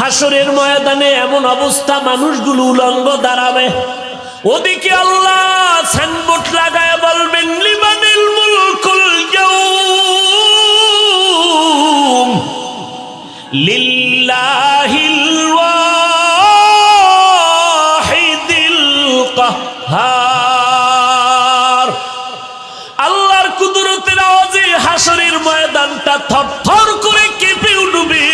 হাসরের ময়দানে এমন অবস্থা, মানুষগুলো উলঙ্গ দাঁড়াবে। ওদিকে আল্লাহ সাইনবোর্ড লাগায় বলবেন, লিমানিল মুলকুল ইয়াউম লিল্লাহিল ওয়াহিদিল কাহ্হার। আল্লাহর কুদরতের আওয়াজে হাসরের ময়দানটা থরথর করে কেঁপে উঠবে,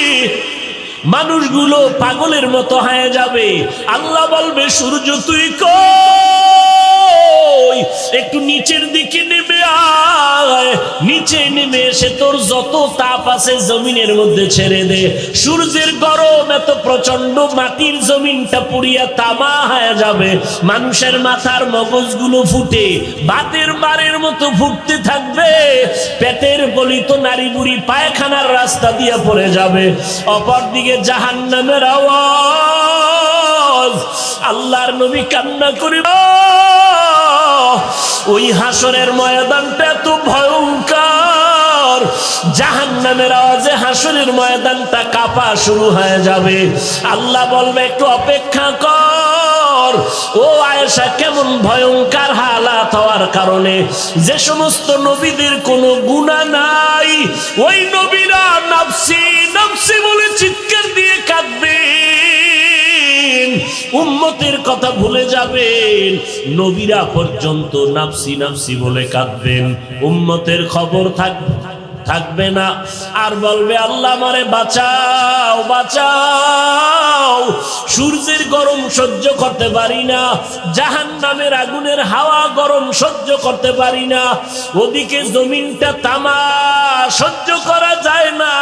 মানুষগুলো পাগলের মতো হয়ে যাবে। আল্লাহ বলবে, সূর্য তুই কই? একটু নিচের দিকে নেমে আয়, নিচে নেমে এসে তোর যত তাপ আছে জমিনের মধ্যে ছেড়ে দে। সূর্যের গরম এত প্রচন্ড, মাটির জমিনটা পুড়িয়া তামা হয়ে যাবে। মানুষের মাথার মগজগুলো ফুটে বাতের বারের মতো ফুটতে থাকবে। পেটের গলিত নারী বুড়ি পায়খানার রাস্তা দিয়ে পড়ে যাবে। অপরদিকে জাহান্নামের আওয়াজ। আল্লাহর নবী কান্না করে, ওই হাসরের ময়দানটা এত ভয়ঙ্কর, জাহান্নামের আওয়াজে হাসরের ময়দানটা কাঁপা শুরু হয়ে যাবে। আল্লাহ বলবে, একটু অপেক্ষা কর। ও আয়েশা, কেমন ভয়ঙ্কর হালাত হওয়ার কারণে যে সমস্ত নবীদের কোনো গুনাহ নাই, ওই নবীরা নাফসি নাফসি বলে চিৎকার দিয়ে কাঁদবেন, উম্মতের কথা ভুলে যাবেন। নবীরা পর্যন্ত নাফসি নাফসি বলে কাঁদবেন, উম্মতের খবর থাকবে না। আর বলবে, আল্লাহ আমারে বাঁচাও বাঁচাও, সূর্যের গরম সহ্য করতে পারি না, জাহান্নামের আগুনের হাওয়া গরম সহ্য করতে পারি না, ওদিকে জমিনটা তামা সহ্য করা যায় না।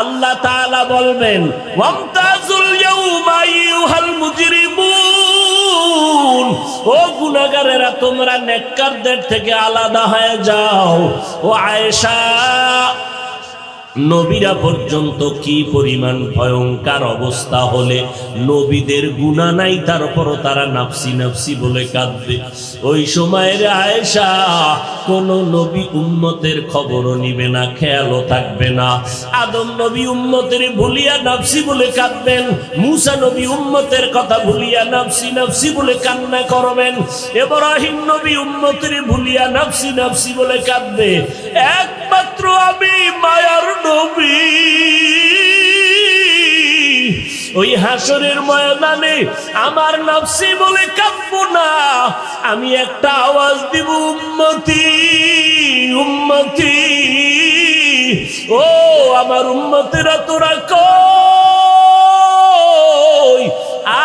আল্লাহ তাআলা বলবেন, ওয়ামতাজুল ইয়াউমা আইয়ুহাল মুজরিমুন, ও গুনাহগারেরা তোমরা নেককারদের থেকে আলাদা হয়ে যাও। ও আয়েশা, নবীরা পর্যন্ত কি পরিমাণ ভয়ঙ্কর অবস্থা হলে নবীদের গুনাহ নাই, তারপরও তারা নাফসি নাফসি বলে কাঁদবে। ওই সময়ের আয়েশা কোন নবী উম্মতের খবরও নিবে না, খেয়ালও থাকবে না। আদম নবী উম্মতের ভুলিয়া নাফসি বলে কাঁদবেন, মূসা নবী উম্মতের কথা ভুলিয়া নাফসি নাফসি বলে কান্না করবেন, ইব্রাহিম নবী উম্মতের ভুলিয়া নাফসি নাফসি বলে কাঁদবে। একমাত্র আমি মায়ার নবী ওই হাসরের ময়দানে আমার নাফসি বলে কাঁদবো না, আমি একটা আওয়াজ দিব, উম্মতি উম্মতি, ও আমার উম্মতেরা তোরা কই?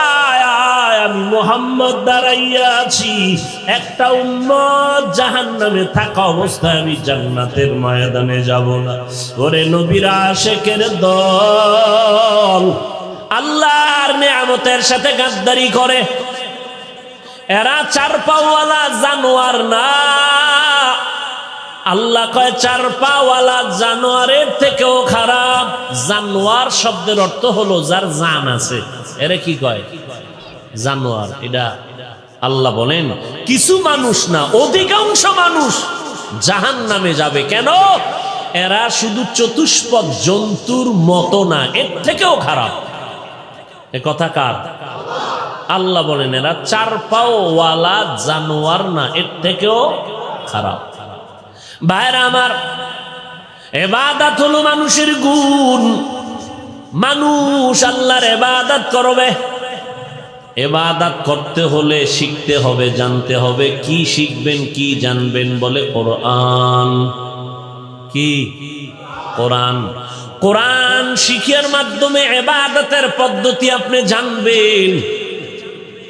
আয় আয়, আমি মুহাম্মদ দাঁড়াইয়া আছি। একটা উম্মত জাহান্নামে থাকা অবস্থায় আমি জান্নাতের ময়দানে যাব না। ওরে নবীরা আশেকের দল, আল্লাহর নেয়ামতের সাথে গাদ্দারি করে। এরা চার পাওয়ালা জানোয়ার না। আল্লাহ কয় চার পাওয়ালা জানোয়ারের থেকেও খারাপ। জানোয়ার শব্দের অর্থ হলো যার জান আছে, এরা কি কয়? জানোয়ার। এটা আল্লাহ বলেন কিছু মানুষ না, অধিকাংশ মানুষ জাহান্নামে যাবে। কেন? এরা শুধু চতুষ্পদ জন্তুর মতো না, এর থেকেও খারাপ। এ কথা কার? আল্লাহ বলেন এরা চার পাওয়ালা জানোয়ার না, এর থেকেও খারাপ। ভাইরা আমার, ইবাদত হলো মানুষের গুণ। মানুষ আল্লাহর ইবাদত করবে। ইবাদত করতে হলে শিখতে হবে, জানতে হবে। কি শিখবেন, কি জানবেন? বলে কোরআন। কি? কোরআন। কোরআন শিখার মাধ্যমে ইবাদতের পদ্ধতি আপনি জানবেন।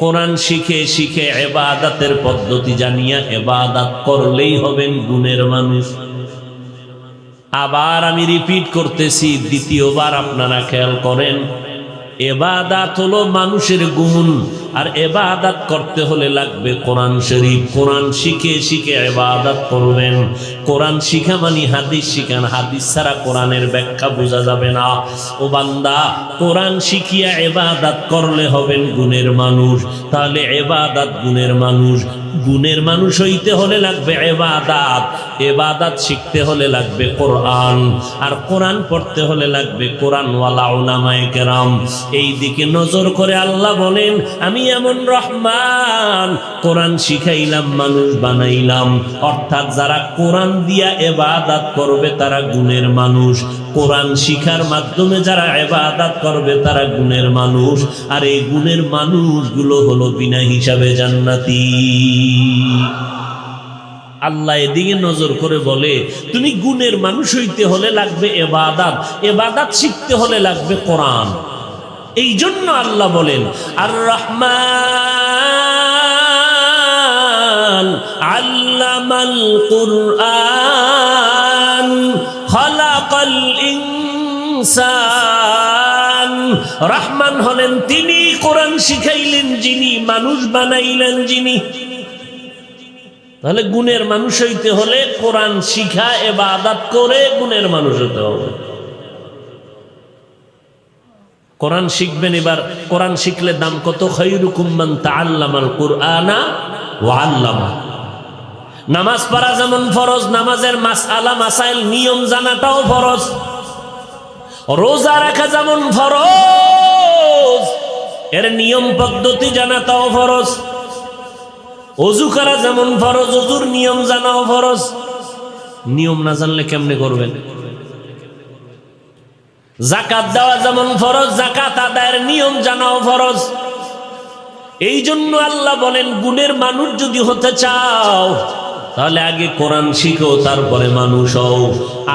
কোরআন শিখে শিখে ইবাদতের পদ্ধতি জানিয়া ইবাদত করলেই হবেন গুণের মানুষ। আবার আমি রিপিট করতেছি, দ্বিতীয়বার আপনারা খেয়াল করেন। ইবাদত হলো মানুষের গুণ, আর ইবাদত করতে হলে লাগবে কোরআন শরীফ। কোরআন শিখে শিখে ইবাদত করবেন। কোরআন শিখা মানে হাদিস শিখান, হাদিস ছাড়া কোরআনের ব্যাখ্যা বোঝা যাবে না। ও বান্দা, কোরআন শিখিয়া ইবাদত করলে হবেন গুণের মানুষ। তাহলে ইবাদত গুণের মানুষ, গুণের মানুষ হইতে হলে লাগবে ইবাদত, ইবাদত শিখতে হলে লাগবে কোরআন, আর কোরআন পড়তে হলে লাগবে কোরআনওয়ালা উলামায়ে কেরাম। এই দিকে নজর করে আল্লাহ বলেন, আমি এমন রহমান, কোরআন শিখাইলাম, মানুষ বানাইলাম। অর্থাৎ যারা কোরআন দিয়া ইবাদত করবে তারা গুণের মানুষ, কোরআন শিখার মাধ্যমে যারা ইবাদত করবে তারা গুণের মানুষ, আর এই গুণের মানুষগুলো হলো বিনা হিসাবে জান্নাতি। আল্লাহ এদিকে নজর করে বলে, তুমি গুণের মানুষ হইতে হলে লাগবে ইবাদত, ইবাদত শিখতে হলে লাগবে কোরআন। এই জন্য আল্লাহ বলেন, আর রহমান আল্লামাল কুরআন খালাকাল ইনসান। রহমান হলেন তিনি, কোরআন শিখাইলেন যিনি, মানুষ বানাইলেন যিনি। তাহলে গুণের মানুষ হইতে হলে কোরআন শিখা ইবাদত করে গুণের মানুষ হতে হবে। কোরআন শিখবেন, এবার কোরআন শিখলে দাম কত? খায়রুকুম মান তাআল্লামাল কুরআনা ওয়া আল্লামা। নামাজ পড়া যেমন ফরজ, নামাজের মাসআলা মাসাইল নিয়ম জানাটাও ফরজ। রোজা রাখা যেমন ফরজ, এর নিয়ম পদ্ধতি জানাটাও ফরজ। ওযু করা যেমন ফরজ, ওযুর নিয়ম জানাও ফরজ। নিয়ম না জানলে কেমনে করবেন? যাকাত দেওয়া যেমন ফরজ, যাকাত আদায়ের নিয়ম জানাও ফরজ। এই জন্য আল্লাহ বলেন, গুণের মানুষ যদি হতে চাও তাহলে আগে কোরআন শিখো, তারপরে মানুষ হও।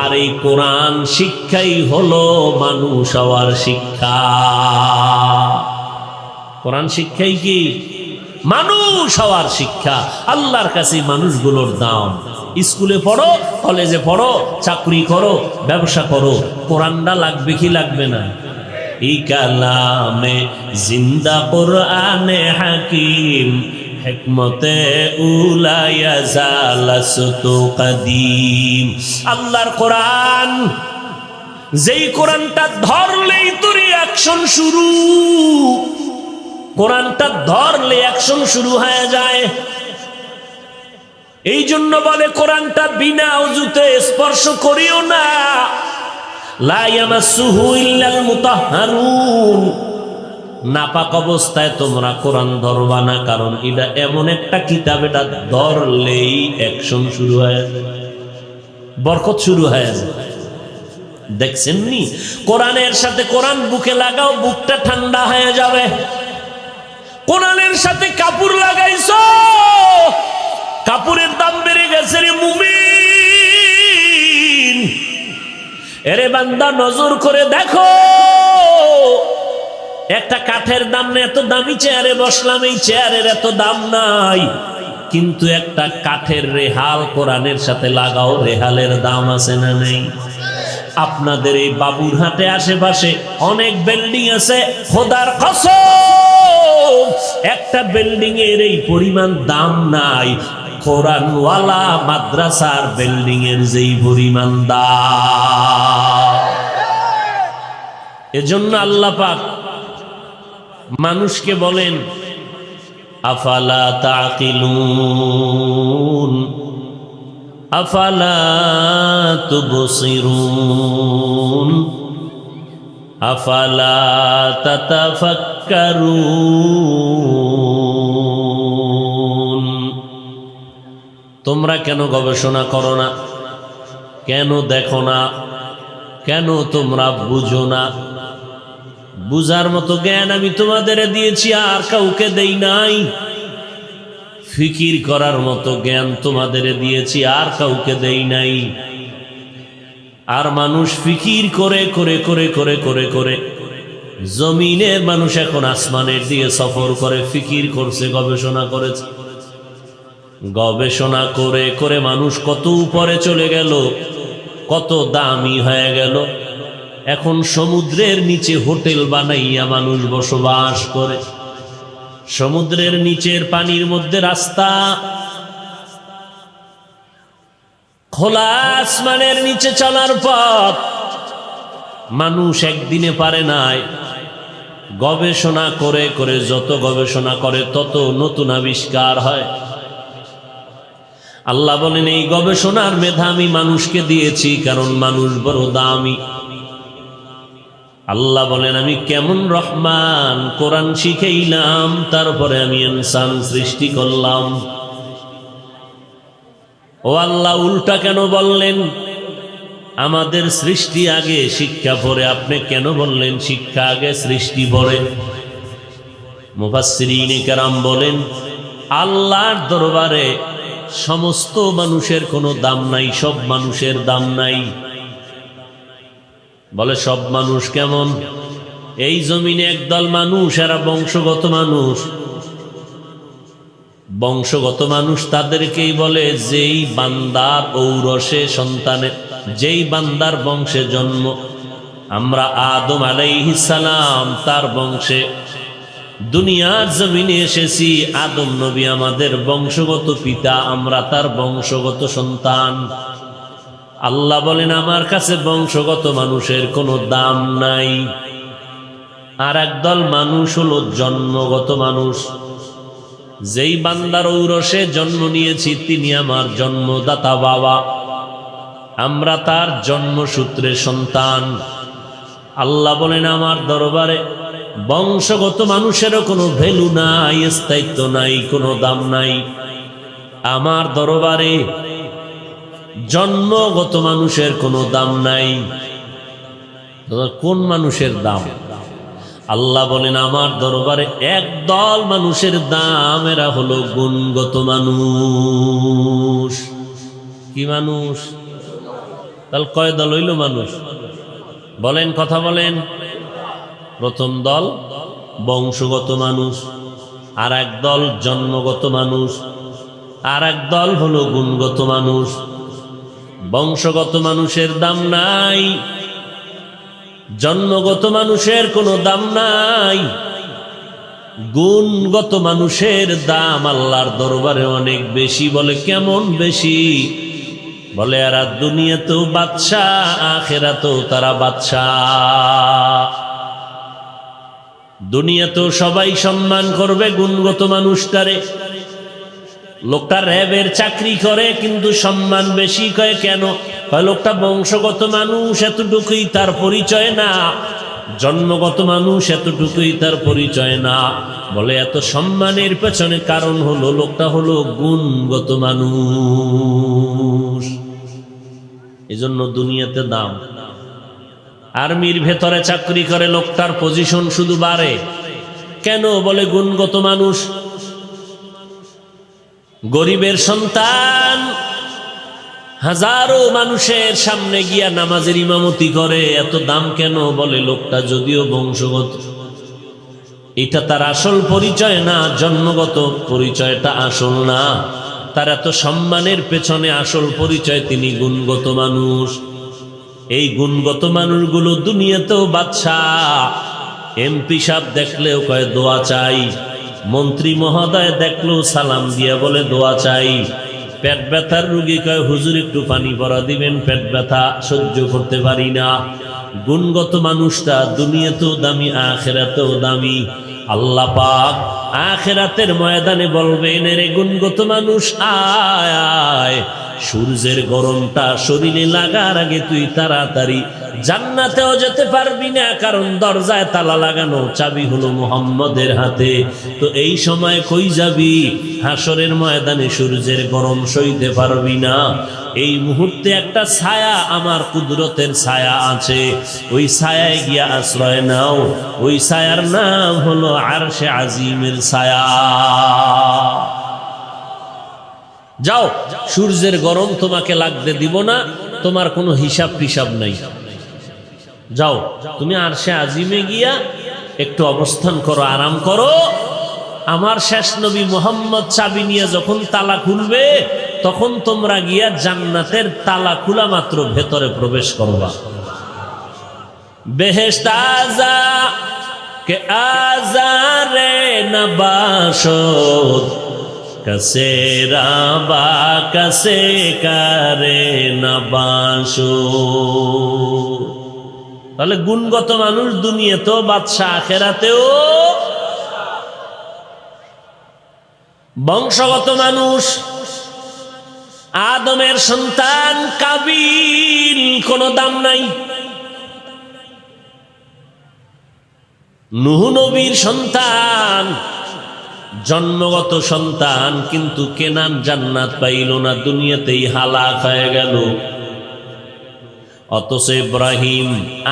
আর এই কোরআন শিক্ষাই হলো মানুষ হওয়ার শিক্ষা। কোরআন শিক্ষাই কি? মানুষ হওয়ার শিক্ষা। আল্লাহর কাছে মানুষগুলোর দাম। স্কুলে পড়ো, কলেজে পড়ো, চাকরি করো, ব্যবসা করো, কোরআনটা লাগবে কি লাগবে না? এই কালামে জিন্দা কোরআনে হাকিম হিকমতে উলায়া জালাসতু কদিম। আল্লাহর কোরআন, যেই কোরআনটা ধরলেই তোর অ্যাকশন শুরু, কোরআনটা ধরলে অ্যাকশন শুরু হয়ে যায়। এই জন্য বলে কোরআনটা বিনা ওযুতে স্পর্শ করিও না, লা ইয়ামাসসুহু ইল্লাল মুতাহহারুন। নাপাক অবস্থায় তোমরা কোরআন ধরবা না, কারণ এটা এমন একটা কিতাব, এটা ধরলেই অ্যাকশন শুরু হয়ে যায়, বরকত শুরু হয়ে যায়। দেখছেন নি? কোরআনের সাথে কোরআন বুকে লাগাও, বুকটা ঠান্ডা হয়ে যাবে। কোরআনের সাথে কাপড় লাগাইছো, কাপড়ের দাম বেড়ে গেছে রে মুমিন। এরে বান্দা, নজর করে দেখো, একটা কাঠের দাম না, এত দামি চেয়ারে বসলাম, এই চেয়ারের এত দাম নাই, কিন্তু একটা কাঠের রেহাল কোরআনের সাথে লাগাও, রেহালের দাম আছে না নেই? আপনাদের এই বাবুরহাটে আশেপাশে অনেক বিল্ডিং আছে, খোদার কসম একটা বিল্ডিং এর এই পরিমাণ দাম নাই কোরআনওয়ালা মাদ্রাসার বিল্ডিং এর যেই পরিমাণ দাম। এজন্য আল্লাহ পাক মানুষকে বলেন, আফালা তাকিলুন আফালা তুবসিরুন আফালা তাতাফাক্কারুন। তোমরা কেন গবেষণা করো না? কেন দেখো না? কেন তোমরা বুঝো না? বুঝার মতো জ্ঞান আমি তোমাদের দিয়েছি, আর কাউকে দেই নাই। ফিকির করার মতো জ্ঞান তোমাদের দিয়েছি, আর কাউকে দেই নাই। আর মানুষ ফিকির করে করে করে করে করে করে জমিনের মানুষ এখন আসমানের দিকে সফর করে, ফিকির করছে, গবেষণা করেছে। গবেষণা করে করে মানুষ কত উপরে চলে গেল, কত দামি হয়ে গেল। এখন সমুদ্রের নিচে হোটেল বানাইয়া মানুষ বসবাস করে, সমুদ্রের নিচের পানির মধ্যে রাস্তা, খোলা আসমানের নিচে চলার পথ। মানুষ একদিনে পারে নাই। গবেষণা করে করে যত গবেষণা করে তত নতুন আবিষ্কার হয়। আল্লাহ বলেন এই গবেষণার মেধা আমি মানুষকে দিয়েছি, কারণ মানুষ বড় দামি। আল্লাহ বলেন আমি কেমন রহমান, কোরআন শিখাইলাম, তারপরে আমি ইনসান সৃষ্টি করলাম। ও আল্লাহ উল্টা কেন বললেন? আমাদের সৃষ্টি আগে শিক্ষা পরে, আপনি কেন বললেন শিক্ষা আগে সৃষ্টি পরে? মুফাসসিরিনে কেরাম বলেন আল্লাহর দরবারে সমস্ত মানুষের কোনো দাম নাই, সব মানুষের দাম নাই। বলে সব মানুষ কেমন? এই জমিনে একদল মানুষ, এরা বংশগত মানুষ। বংশগত মানুষ তাদেরকেই বলে যেই বান্দার ঔরসে সন্তানের, যেই বান্দার বংশে জন্ম। আমরা আদম আলাইহিস সালাম তার বংশে দুনিয়ার জমিনে এসেছি। আদম নবী আমাদের বংশগত পিতা, আমরা তার বংশগত সন্তান। আল্লাহ বলেন আমার কাছে বংশগত মানুষের কোনো দাম নাই। আর একদল মানুষ হলো জন্মগত মানুষ। যেই বান্দার ঔরসে জন্ম নিয়েছি তিনি আমার জন্মদাতা বাবা, আমরা তার জন্মসূত্রের সন্তান। আল্লাহ বলেন আমার দরবারে বংশগত মানুষেরও কোনো ভ্যালু নাই, স্থায়িত্ব নাই, কোনো দাম নাই। আমার দরবারে জন্মগত মানুষের কোনো দাম নাই। কোন মানুষের দাম? আল্লাহ বলেন আমার দরবারে একদল মানুষের দাম, এরা হলো গুণগত মানুষ। কি মানুষ? তাহলে কয় দল হইল মানুষ? বলেন, কথা বলেন। প্রথম দল বংশগত মানুষ, আর এক দল জন্মগত মানুষ, আর এক দল হলো গুণগত মানুষ। বংশগত মানুষের দাম নাই, জন্মগত মানুষের কোনো দাম নাই। গুণগত মানুষের দাম আল্লাহর দরবারে অনেক বেশি। বলে কেমন বেশি? বলে এরা দুনিয়াতেও বাদশাহ, আখিরাতেও তারা বাদশাহ। দুনিয়াতেও সবাই সম্মান করবে গুণগত মানুষটারে। লোকটা র্যাবের চাকরি করে কিন্তু সম্মান বেশি। কয় কেন? লোকটা বংশগত মানুষ, এতটুকুই তার পরিচয় না। জন্মগত মানুষ, এতটুকুই তার পরিচয় না। বলে এত সম্মানের পেছনে কারণ হলো লোকটা হলো গুণগত মানুষ। এজন্য দুনিয়াতে দাম। আর্মির ভেতরে চাকরি করে লোকটার পজিশন শুধু বাড়ে। কেন? বলে গুণগত মানুষ। গরিবের সন্তান হাজারো মানুষের সামনে গিয়া নামাজের ইমামতি করে, এত দাম কেন? বলে লোকটা যদিও বংশগত, এটা তার আসল পরিচয় না, জন্মগত পরিচয়টা আসল না। তার এত সম্মানের পেছনে আসল পরিচয় তিনি গুণগত মানুষ। এই গুণগত মানুষগুলো দুনিয়াতেও বাদশাহ। এমপি সাহেব দেখলেও কয় দোয়া চাই, মন্ত্রী মহোদয় দেখলেও সালাম দিয়া বলে দোয়া চাই। পেট ব্যথার রুগী কয় হুজুর একটু পানি ভরা দিবেন, পেট ব্যথা সহ্য করতে পারি না। গুণগত মানুষটা দুনিয়াতেও দামি, আখিরাতেও দামি। আল্লাহ পাক আখিরাতের ময়দানে বলবেন রে গুণগত মানুষ আয় আয়, সূর্যের গরমটা শরীরে লাগার আগে তুই তাড়াতাড়ি জান্নাতেও যেতে পারবি না, কারণ দরজায় তালা লাগানো, চাবি হলো মুহাম্মদের হাতে। তো এই সময় কই যাবি? হাসরের ময়দানে সূর্যের গরম সইতে পারবি না। এই মুহূর্তে একটা ছায়া, আমার কুদরতের ছায়া আছে, ওই ছায়ায় গিয়া আশ্রয় নাও। ওই ছায়ার নাম হলো আরশে আজিমের ছায়া। যাও, সূর্যের গরম তোমাকে লাগতে দিব না, তোমার কোনো হিসাব টিসাব নাই। যাও তুমি আরশে আজিমে গিয়া একটু অবস্থান করো, আরাম করো। আমার শেষ নবী মুহাম্মদ চাবি নিয়ে যখন তালা খুলবে, তখন তোমরা গিয়া জান্নাতের তালা খোলা মাত্র ভেতরে প্রবেশ করবা। বেহেশত আজা কে আজারে নবাশদ, কসে রাবা কসে কারে নবাশদ। তাহলে গুণগত মানুষ দুনিয়াতেও বাদশাহ, আখিরাতেও। বংশগত মানুষ আদমের সন্তান কাবিল, কোনো দাম নাই। নূহ নবীর সন্তান, জন্মগত সন্তান, কিন্তু কেনান জান্নাত পাইল না, দুনিয়াতেই হালাক হয়ে গেল। অথচ ইব্রাহিম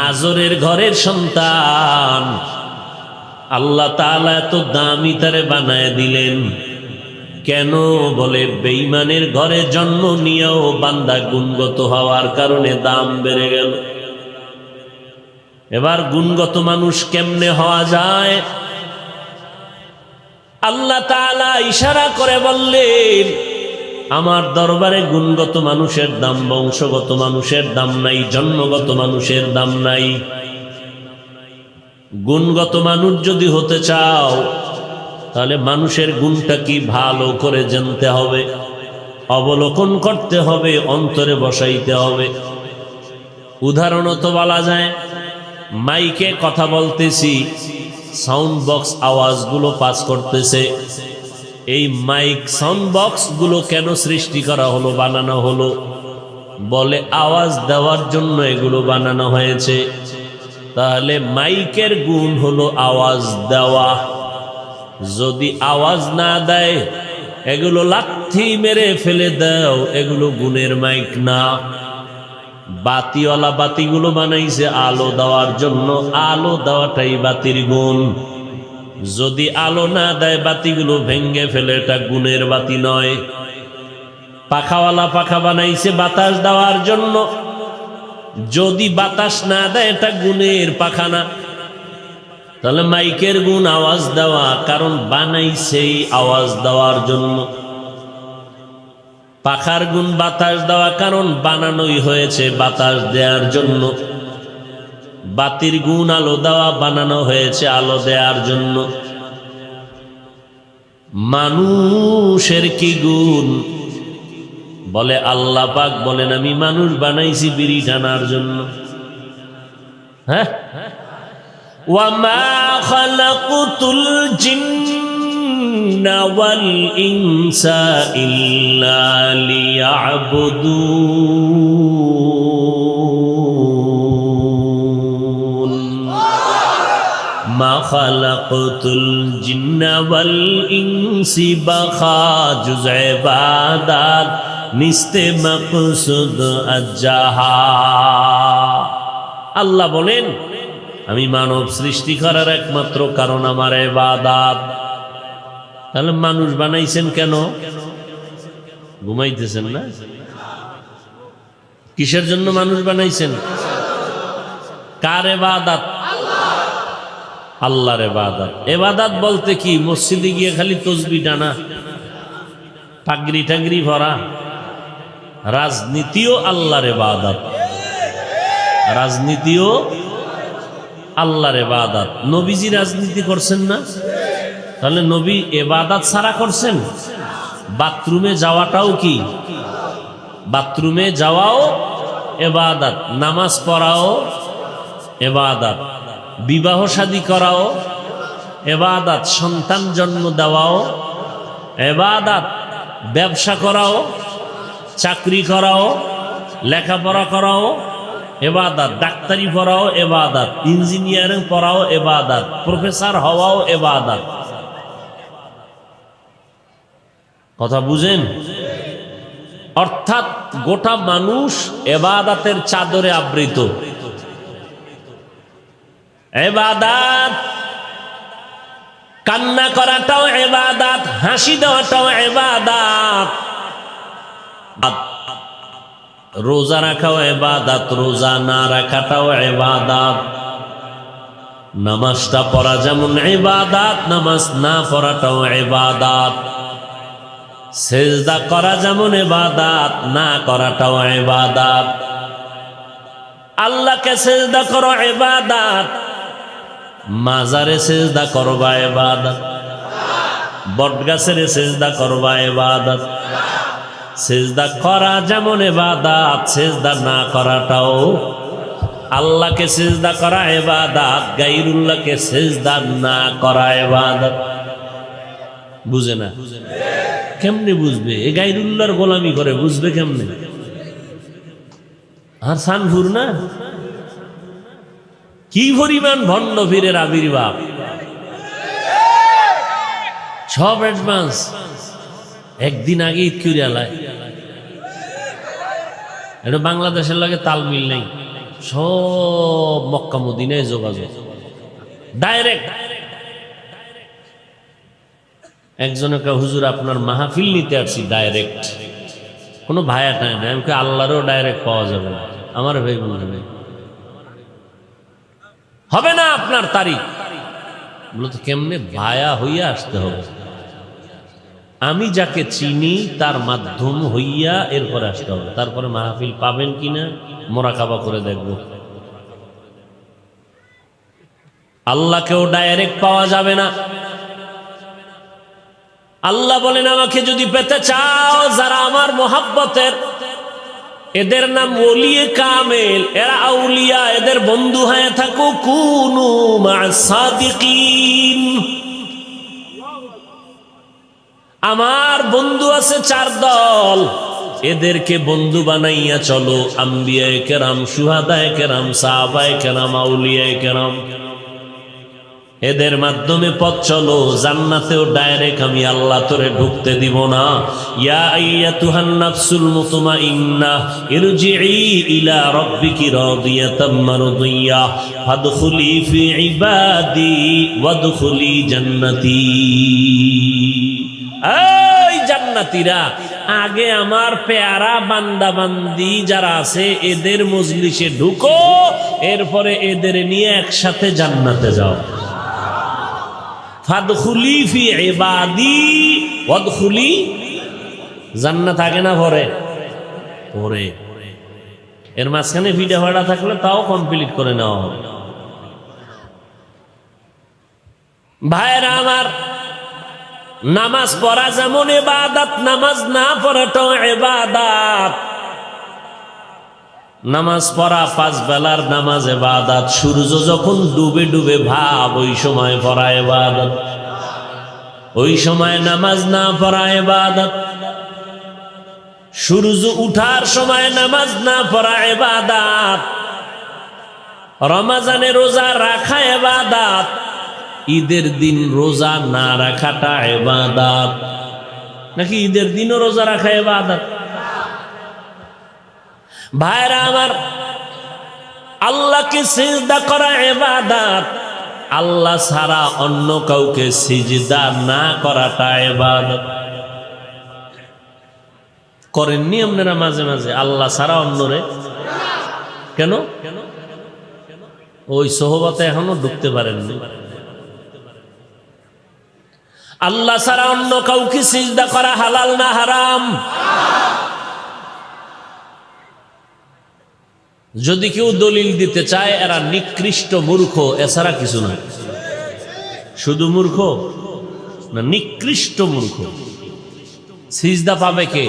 আজরের ঘরের সন্তান, আল্লাহ তাআলা এত দামি তারে বানায় দিলেন কেন? বলে বেঈমানের ঘরে জন্ম নিয়েও বান্দা গুণগত হওয়ার কারণে দাম বেড়ে গেল। এবার গুণগত মানুষ কেমনে হওয়া যায়? আল্লাহ তাআলা ইশারা করে বললেন, আমার দরবারে গুণগত মানুষের দাম, বংশগত মানুষের দাম নাই, জন্মগত মানুষের দাম নাই। গুণগত মানুষ যদি হতে চাও, তাহলে মানুষের গুণটা কি ভালো করে জানতে হবে, অবলোকন করতে হবে, অন্তরে বসাইতে হবে। উদাহরণত বলা যায়, মাইকে কথা বলতেছি, সাউন্ড বক্স আওয়াজগুলো পাস করতেছে। এই মাইক সাউন্ড বক্সগুলো কেন সৃষ্টি করা হলো, বানানো হলো? বলে আওয়াজ দেওয়ার জন্য এগুলো বানানো হয়েছে। তাহলে মাইকের গুণ হলো আওয়াজ দেওয়া। যদি আওয়াজ না দেয়, এগুলো লাথি মেরে ফেলে দাও, এগুলো গুণের মাইক না। বাতিওয়ালা বাতিগুলো বানাইছে আলো দেওয়ার জন্য, আলো দেওয়াটাই বাতির গুণ। যদি আলো না দেয়, বাতিগুলো ভেঙ্গে ফেলে, এটা গুণের বাতি নয়। পাখাওয়ালা পাখা বানাইছে বাতাস দেওয়ার জন্য, যদি বাতাস না দেয়, এটা গুণের পাখা না। তাহলে মাইকের গুণ আওয়াজ দেওয়া, কারণ বানাইছেই আওয়াজ দেওয়ার জন্য। পাখার গুণ বাতাস দেওয়া, কারণ বানানোই হয়েছে বাতাস দেওয়ার জন্য। বাতির গুণ আলো দেওয়া, বানানো হয়েছে আলো দেওয়ার জন্য। মানুষের কি গুণ? বলে আল্লাহ পাক বলেন, আমি মানুষ বানাইছি বিড়ি টানার জন্য। হ্যাঁ, ওয়ামা খালাকুতুল জিন্না ওয়াল ইনসা ইল্লা লিয়াবুদুন। মা খালাকুতুল জিন্না ওয়াল ইনসি বাখা জুজ ইবাদাত নিস্তে মাকসুদ আজ্জাহা। আল্লাহ বলেন, আমি মানব সৃষ্টি করার একমাত্র কারণ আমার ইবাদত। তাহলে মানুষ বানাইছেন কেন? ঘুমাইতেছেন না? কিসের জন্য মানুষ বানাইছেন? কার ইবাদত? আল্লাহর ইবাদত। ইবাদত বলতে কি? মসজিদে গিয়ে খালি তসবিহ টানা, পাগড়ি টাগড়ি ভরা? রাজনীতিও আল্লাহর ইবাদত, রাজনীতিও আল্লাহর ইবাদত। নবীজি রাজনীতি করছেন না? তাহলে নবী ইবাদত ছাড়া করছেন? বাথরুমে যাওয়াটাও কি? বাথরুমে যাওয়াও ইবাদত, নামাজ পড়াও ইবাদত, বিবাহ শাদী করাও ইবাদত, সন্তান জন্ম দেওয়াও ইবাদত, ব্যবসা করাও, চাকরি করাও, লেখাপড়া করাও ইবাদত, ডাক্তারি পড়াও ইবাদত, ইঞ্জিনিয়ারিং পড়াও ইবাদত, প্রফেসর হওয়াও ইবাদত। কথা বুঝেন? অর্থাৎ গোটা মানুষ ইবাদতের চাদরে আবৃত। ইবাদত, কান্না করাটাও ইবাদত, হাসি দেওয়াটাও ইবাদত, রোজা রাখাও ইবাদত, রোজা না রাখাটাও ইবাদত। নামাজটা পড়া যেমন ইবাদত, নামাজ না পড়াটাও ইবাদত। সিজদা করা যেমন ইবাদত, না করাটাও ইবাদত। আল্লাহকে সিজদা করো ইবাদত, মাজারে সিজদা করবা ইবাদত, বটগাছের সিজদা করবা ইবাদত। সিজদা করা যেমন ইবাদত, সিজদা না করাটাও। আল্লাহকে সিজদা করা ইবাদত, গায়রুল্লাহকে সিজদা না করা ইবাদত। বুঝে না? কেমনে বুঝবে? এ গায়রুল্লাহর গোলামি করে, বুঝবে কেমনে? আর সানফুর না, কি পরিমাণ ভণ্ড পীরের আবির্ভাব, সব অ্যাডভান্স। একদিন আগে ঈদ করিয়ালায়, এটা বাংলাদেশের লাগে তালমিল নেই, সব মক্কা মদিনায় যোগাযোগ ডাইরেক্ট। একজনে কে হুজুর আপনার মাহফিল নিতে আসছি ডাইরেক্ট, কোনো ভায়া টায় না। আমি আল্লাহরও ডাইরেক্ট পাওয়া যাবে না। আমার ভাই বলবে হবে না আপনার তারিখ, বলো তো কেমনে? ভায়া হইয়া আসতে হবে। আমি যাকে চিনি তার মাধ্যম হইয়া এরপরে আসতে হবে। তারপরে মাহফিল পাবেন কিনা মোরাকাবা করে দেখব। আল্লাহকেও ডাইরেক্ট পাওয়া যাবে না। আল্লাহ বলেন, আমাকে যদি পেতে চাও, যারা আমার মোহাব্বতের, এদের নাম ওলিয়ে কামেল, এরা আউলিয়া, এদের বন্ধু হয়ে থাকো, কুনু মা'আস সাদিকিন। আমার বন্ধু আছে 4 দল, এদেরকে বন্ধু বানাইয়া চলো। আম্বিয়ায়ে কেরাম, শুহাদায়ে কেরাম, সাহাবায়ে কেরাম, আউলিয়ায়ে কেরাম, এদের মাধ্যমে পথ চলো। জান্নাতেও ডাইরেক্ট আমি আল্লাহ তোরে ঢুকতে দিব না। ইয়া আইয়াতুহান নাফসুল মুতমাইন্নাহ ইরজিই ইলা রাব্বিকি রাদিয়াতাম মারদিয়া ফাদখুলি ফি ইবাদি ওয়াদখুলি জান্নাতি। এই জান্নাতীরা, আগে আমার পেয়ারা বান্দা বান্দি যারা আছে এদের মজলিসে ঢুকো, এরপরে এদের নিয়ে একসাথে জান্নাতে যাও। ফাদখুলি ফি ইবাদি ওয়াদখুলি জান্নাত। আগে না পরে? পরে। এর মাঝখানে ভিডিও ভাড়া থাকলে তাও কমপ্লিট করে নেওয়া হবে। ভাইরা আমার, নামাজ পড়া যেমন ইবাদত, নামাজ না পড়াটাও ইবাদত। নামাজ পড়া 5 বেলার নামাজ ইবাদত। সূর্য যখন ডুবে ডুবে ভাব, ওই সময় পড়া ইবাদত। ওই সময় নামাজ না পড়া ইবাদত। সূর্য উঠার সময় নামাজ না পড়া ইবাদত। রমজানে রোজা রাখা ইবাদত, ঈদের দিন রোজা না রাখাটা ইবাদত। নাকি ঈদের দিনও রোজা রাখা ইবাদত? ভাইরা আমার, আল্লাহকে সিজদা করা ইবাদত। আল্লাহ ছাড়া অন্য কাউকে সিজদা না করাটা ইবাদত। করেননি আপনারা মাঝে মাঝে? আল্লাহ ছাড়া অন্যরে কেন? ওই সোহবতে এখনো ঢুকতে পারেননি। আল্লাহ ছাড়া অন্য কাউকে সিজদা করা হালাল না হারাম? যদি কেউ দলিল দিতে চায় এরা নিকৃষ্ট মূর্খ, এছাড়া কিছু না। শুধু মূর্খ না, নিকৃষ্ট মূর্খ। সিজদা পাবে কে?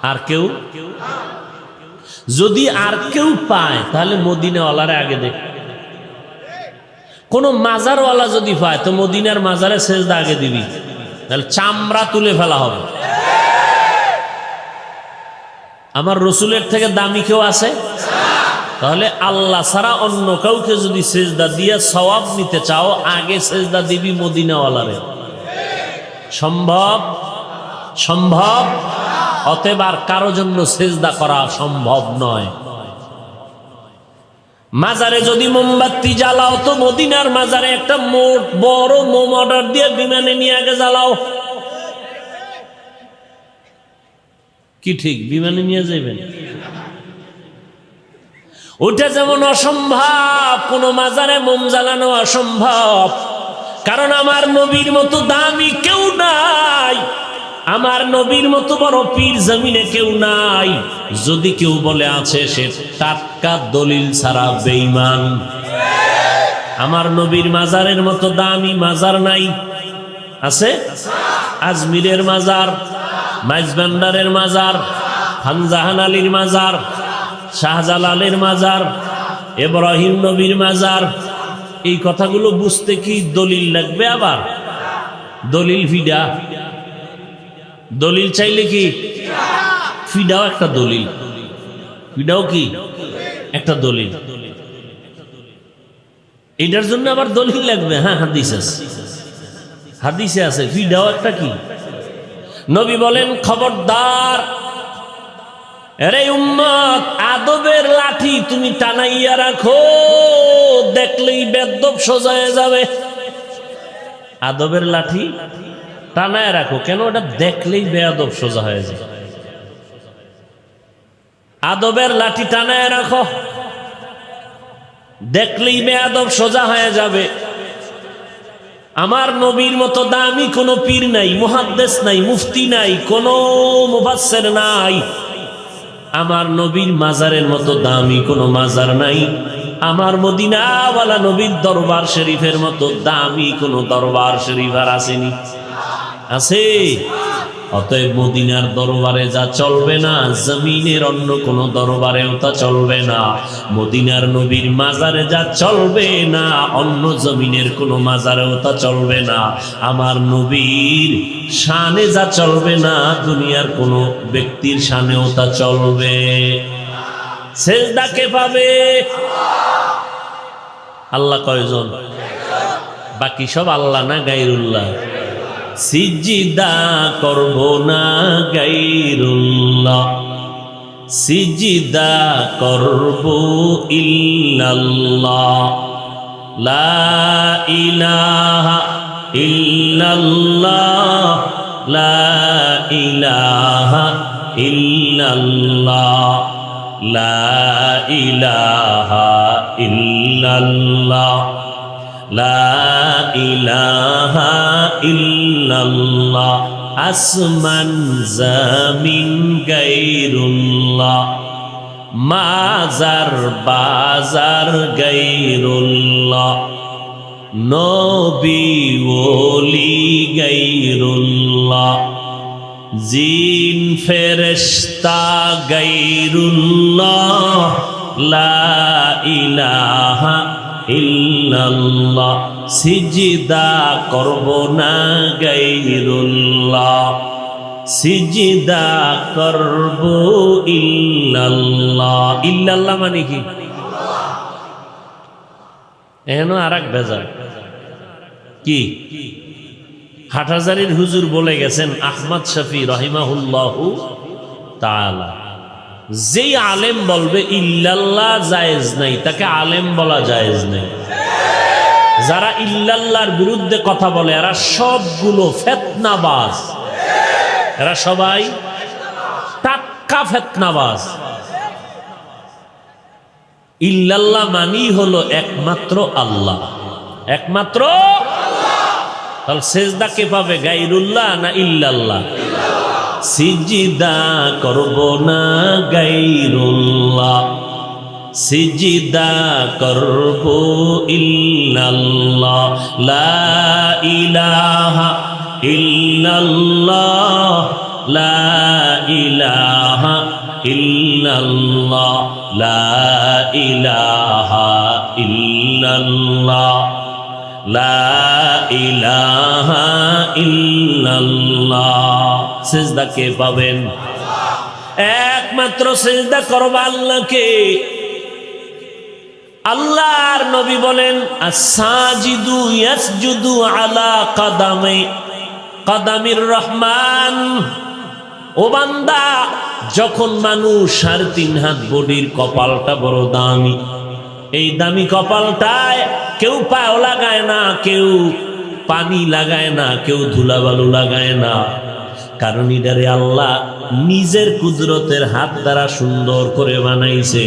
আর কেউ? যদি আর কেউ পায় তাহলে মদিনাওয়ালারে আগে দেখ। কোন মাজারওয়ালা যদি পায় তো মদিনার মাজারে সিজদা আগে দিবি, তাহলে চামড়া তুলে ফেলা হবে। আমার রসুলের থেকে দামি কেউ আছে? তাহলে আল্লাহ ছাড়া অন্য কাউকে যদি সিজদা দিয়া সওয়াব নিতে চাও, আগে সিজদা দিবি মদিনাওয়ালারে। সম্ভব? সম্ভব। অতএব আর কারো জন্য সিজদা করা সম্ভব নয়। মাজারে যদি মোমবাতি জ্বালাও তো মদিনার মাজারে একটা বড় মোম অর্ডার দিয়ে বিমানে নিয়ে আগে জ্বালাও। কি ঠিক? বিমানে নিয়ে যাবেন? ওটা যেমন অসম্ভব, কোন মাজারে মোম জ্বালানো অসম্ভব। কারণ আমার নবীর মতো দামি কেউ নাই, আমার নবীর মতো বড় পীর জমিনে কেউ নাই। যদি কেউ বলে আছে, সে টাটকা দলিল ছাড়া বেঈমান। আমার নবীর মাজারের মতো দামি মাজার নাই। আছে? আজমিরের মাজার, মাইজবান্ডারের মাজার, খানজাহান আলীর মাজার, শাহজালালের মাজার, ইব্রাহিম নবীর মাজার। এই কথাগুলো বুঝতে কি দলিল লাগবে? আবার দলিল ভিডা দলিল চাইলে কি ফিডাও একটা দলিল, ফিডাও কি একটা দলিল। এটার জন্য আবার দলিল লাগবে? হ্যাঁ, হাদিসে আছে ফিডাও একটা কি। নবী বলেন, খবরদার আরে উম্মত, আদবের লাঠি তুমি টানাইয়া রাখো, দেখলেই বেদব সোজা হয়ে যাবে। আদবের লাঠি টানায় রাখো, কেন? ওটা দেখলেই বেয়াদব সোজা হয়ে যায়। আদবের লাঠি টানায় রাখো, দেখলেই বেয়াদব সোজা হয়ে যাবে। আমার নবীর মতো দামি কোনো পীর নাই, মুহাদ্দিস নাই, মুফতি নাই, কোনো মুফাসসির নাই। আমার নবীর মাজারের মতো দামি কোনো মাজার নাই। আমার মদিনাওয়ালা নবীর দরবার শরীফের মতো দামি কোনো দরবার শরীফ আর আসেনি? আছে? অতএব মদিনার দরবারে যা চলবে না, জমিনের অন্য কোনো দরবারেও তা চলবে না। মদিনার নবীর মাজারে যা চলবে না, অন্য জমিনের কোনো মাজারেও তা চলবে না। আমার নবীর শানে যা চলবে না, দুনিয়ার কোনো ব্যক্তির শানেও তা চলবে। সেজদা কে পাবে? আল্লাহ কয়জন? বাকি সব আল্লাহ না গায়রুল্লাহ? সিজদা করব না গায়রুল্লাহ, সিজদা করব ইল্লাল্লাহ। লা ইলাহা ইল্লাল্লাহ, লা ইলাহা ইল্লাল্লাহ, লা ইলাহা ইল্লাল্লাহ, লা ইলাহা ইল্লাল্লাহ। আসমান জমিন গায়রুল্লাহ, মাজার বাজার গায়রুল্লাহ, নবী ওলি গায়রুল্লাহ, জিন ফেরেশতা গায়রুল্লাহ, লা ইলাহা ইল্লাল্লাহ। সিজদা করব না গায়রুল্লাহ, সিজদা করব ইল্লাল্লাহ। ইল্লাল্লাহ মানে কি? এহেন আর এক বেজার কি? হাটহাজারীর হুজুর বলে গেছেন, আহমদ শফি রহিমাহুল্লাহু তাআলা, যেই আলেম বলবে ইল্লাল্লাহ জায়েজ নাই, তাকে আলেম বলা জায়েজ নাই। যারা ইল্লাল্লাহর বিরুদ্ধে কথা বলে এরা সবগুলো ফিতনাবাজ, এরা সবাই টাটকা ফিতনাবাজ। ইল্লাল্লাহ মানি হলো একমাত্র আল্লাহ, একমাত্র আল্লাহ। তাহলে সেজদা কে পাবে, গায়রুল্লাহ না ইল্লাল্লাহ? সিজদা করব না গায়রুল্লাহ, সিজদা করব ইল্লাল্লাহ। লা ইলাহা ইল্লাল্লাহ, লা ইলাহা ইল্লাল্লাহ, লা ইলাহা ইল্লাল্লাহ, লা ইলাহা ইল্লাল্লাহ। সিজদা কে পাবেন? একমাত্র সিজদা করবা আল্লাহকে। আল্লাহর নবী বলেন, আস-সাজিদু ইয়াসজুদু আলা কাদামির রহমান। ও বান্দা, যখন মানুষ 3.5 হাত বডির কপালটা বড় দামি, এই দামি কপালটায় কেউ পাও লাগায় না, কেউ পানি লাগায় না, কেউ ধুলাবালু লাগায় না। কারণ ইদারে আল্লাহ নিজের কুদরতের হাত দ্বারা সুন্দর করে বানাইছে,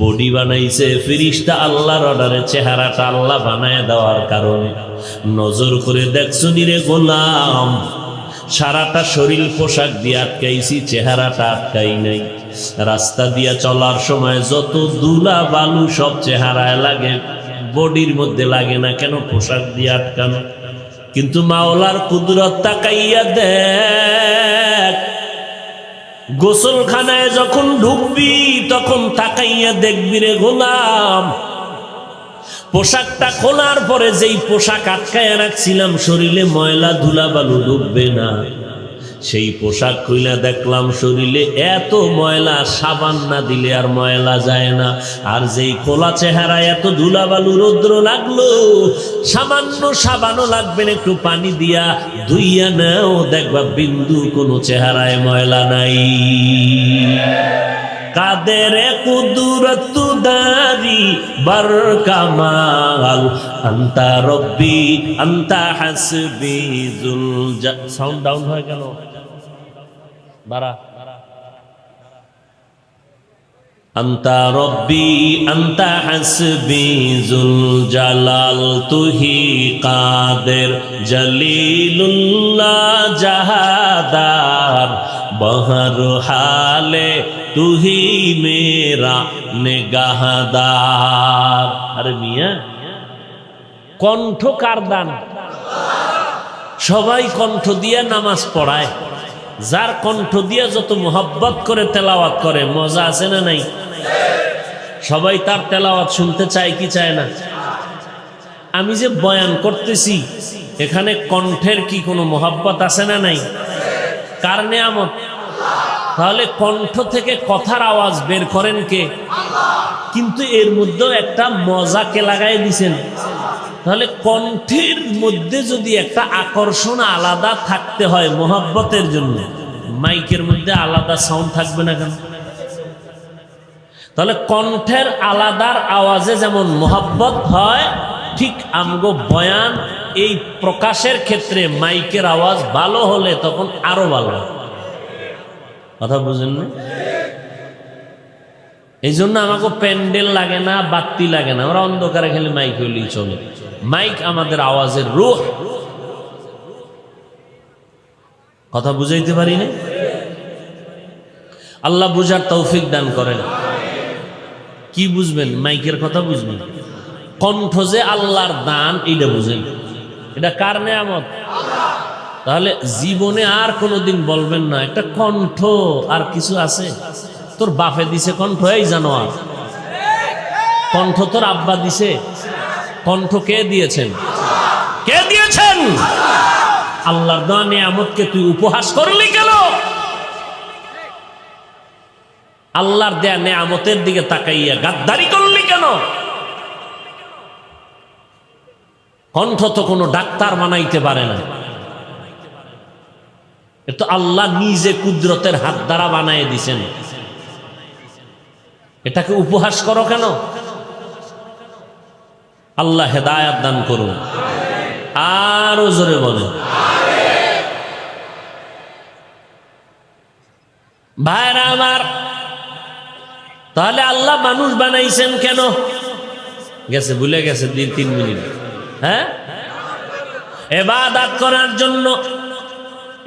বডি বানাইছে। ফেরেশতা আল্লাহর অর্ডারে চেহারাটা আল্লাহ বানায় দেওয়ার কারণে নজর করে দেখছো নিরে গোলাম, সারাটা শরীর পোশাক দিয়ে আটকাইছি, চেহারাটা আটকাই নাই। রাস্তা দিয়া চলার সময় যত ধুলা বালু সব চেহারায় লাগে, বডির মধ্যে লাগে না কেন? পোশাক দিয়ে আটকানো। কিন্তু মাওলার কুদরত তাকাইয়া দেখ, গোসলখানায় যখন ঢুকবি তখন তাকাইয়া দেখবি রে গোলাম, পোশাকটা খোলার পরে যেই পোশাক আটকায় রাখছিলাম শরীরে ময়লা ধুলা বালু ঢুকবে না, সেই পোশাক খুলে দেখলাম শরীরে এত ময়লা, সাবান না দিলে আর ময়লা যায় না। আর যেই খোলা চেহারা এত ধুলাবালু রৌদ্র লাগলো, সামান্য সাবানও লাগবে না, একটু পানি দিয়া ধুইয়া নাও, দেখবা বিন্দু কোনো চেহারায় ময়লা নাই। কাদের কুদরত দারি বার কামাল, আন্তা রব্বি আন্তা হাসবি জুল। সাউন্ড ডাউন হয়ে গেল, বাড়া। আন্তা রব্বি আন্তা হাসবি জুল জালাল, তুহি কাদের জলিলুল্লাহ জাহাদার, বহর হালে তুহি মেরা নেগাহদার। আরে মিয়া, কণ্ঠ কার দান? সবাই কণ্ঠ দিয়ে নামাজ পড়ায়, যার কণ্ঠ দিয়ে যত মোহাব্বত করে তেলাওয়াত করে, মজা আছে না নাই? সবাই তার তেলাওয়াত শুনতে চায় কি চায় না? আমি যে বয়ান করতেছি, এখানে কণ্ঠের কি কোনো মোহাব্বত আছে না নাই? কার নেয়ামত? তাহলে কণ্ঠ থেকে কথার আওয়াজ বের করেন কে? কিন্তু এর মধ্যেও একটা মজাকে লাগাই দিছেন। তাহলে কণ্ঠের মধ্যে যদি একটা আকর্ষণ আলাদা থাকতে হয় মোহাব্বতের জন্য, মাইকের মধ্যে আলাদা সাউন্ড থাকবে না কেন? তাহলে কণ্ঠের আলাদার আওয়াজে যেমন মোহাব্বত হয়, ঠিক আমগো বয়ান এই প্রকাশের ক্ষেত্রে মাইকের আওয়াজ ভালো হলে তখন আরো ভালো। কথা বুঝেন না? এই জন্য আমাকে প্যান্ডেল লাগে না, বাতি লাগে না, আমরা অন্ধকারে খেলে মাইক হইলেই চলে। মাইক আমাদের আওয়াজের রূহ। কথা বুঝাইতে পারি না? আল্লাহ বুঝার তৌফিক দান করেন। কি বুঝবেন? মাইকের কথা বুঝবেন। কণ্ঠ যে আল্লাহর দান, এটা বুঝেন। এটা কার নেয়ামত? তাহলে জীবনে আর কোনোদিন বলবেন না একটা কণ্ঠ আর কিছু আছে। তোর বাপে দিছে কণ্ঠ, এই জানোয়ার। কণ্ঠ তোর আব্বা দিছে। কণ্ঠ কে দিয়েছেন? কে দিয়েছেন? আল্লাহর দেওয়া নিয়ামতকে তুই উপহাস করলি কেন? আল্লাহর দেয়া নিয়ামতের দিকে তাকাইয়া গাদ্দারি করলি কেন? কণ্ঠ তো কোনো ডাক্তার বানাইতে পারে না, এটা আল্লাহ নিজে কুদরতের হাত দ্বারা বানায় দিছেন। এটাকে উপহাস করো কেন? আল্লাহ হেদায়াত দান করুন। আরো জোরে বলে ভাইরা আমার। তাহলে আল্লাহ মানুষ বানাইছেন কেন? গেছে, ভুলে গেছে 2-3 মিনিট। হ্যাঁ, ইবাদত করার জন্য।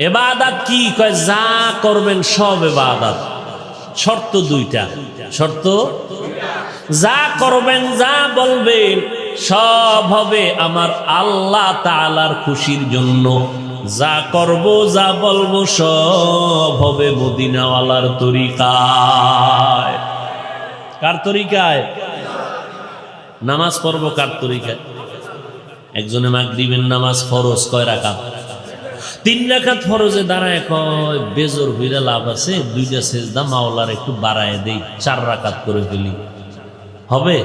ইবাদত কি কয়? যা করবেন সব ইবাদত। শর্ত 2টা। শর্ত, যা করবেন, যা বলবেন সব হবে আমার আল্লাহ তাআলার খুশির জন্য। যা করব, যা বলবো সব হবে মদিনাওয়ালার তরিকায়। কার তরিকায়? নামাজ পড়ব কার তরিকায়? একজনে মাগরিবের নামাজ ফরজ কয় রাকাত? 3 রাকাত ফরজে দাঁড়ায় কয় বেজোর হইরা লাভ আছে, 2টা সেজদা মাওলার একটু বাড়ায় দেই, 4 রাকাত করে ফেলি। হবে?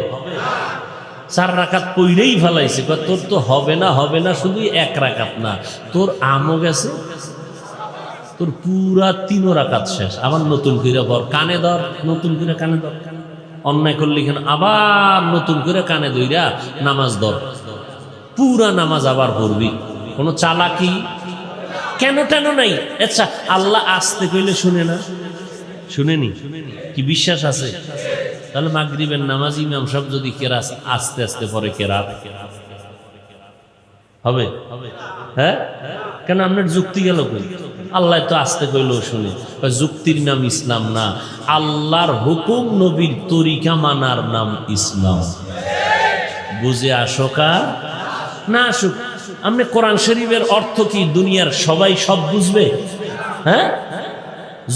4 রাকাত পইরেই ফেলাইছে। তোর তো হবে না, হবে না। শুধু 1 রাকাত না, তোর আমও গেছে, তোর পুরা 3 রাকাত শেষ। আবার নতুন করে ধর, কানে ধর, নতুন করে কানে ধর। অন্যায় করলি কেন? আবার নতুন করে কানে ধইরা নামাজ ধর, পুরা নামাজ আবার পড়বি। কোনো চালাকি কেন টেন নাই? আচ্ছা, আল্লাহ আসতে কইলে শুনে না? শুনেনি? কি বিশ্বাস আছে? তাহলে মাগরিবের নামাজ ইমাম সাহেব যদি কেরাত আস্তে আস্তে পরে কেরাত হবে? হ্যাঁ, কেন? আপনার যুক্তি গেল কই? আল্লাহ তো আসতে কইলেও শুনে। যুক্তির নাম ইসলাম না, আল্লাহর হুকুম নবীর তরিকা মানার নাম ইসলাম। বুঝে আসোকা না আসুক, আপনি কোরআন শরীফের অর্থ কি দুনিয়ার সবাই সব বুঝবে? হ্যাঁ,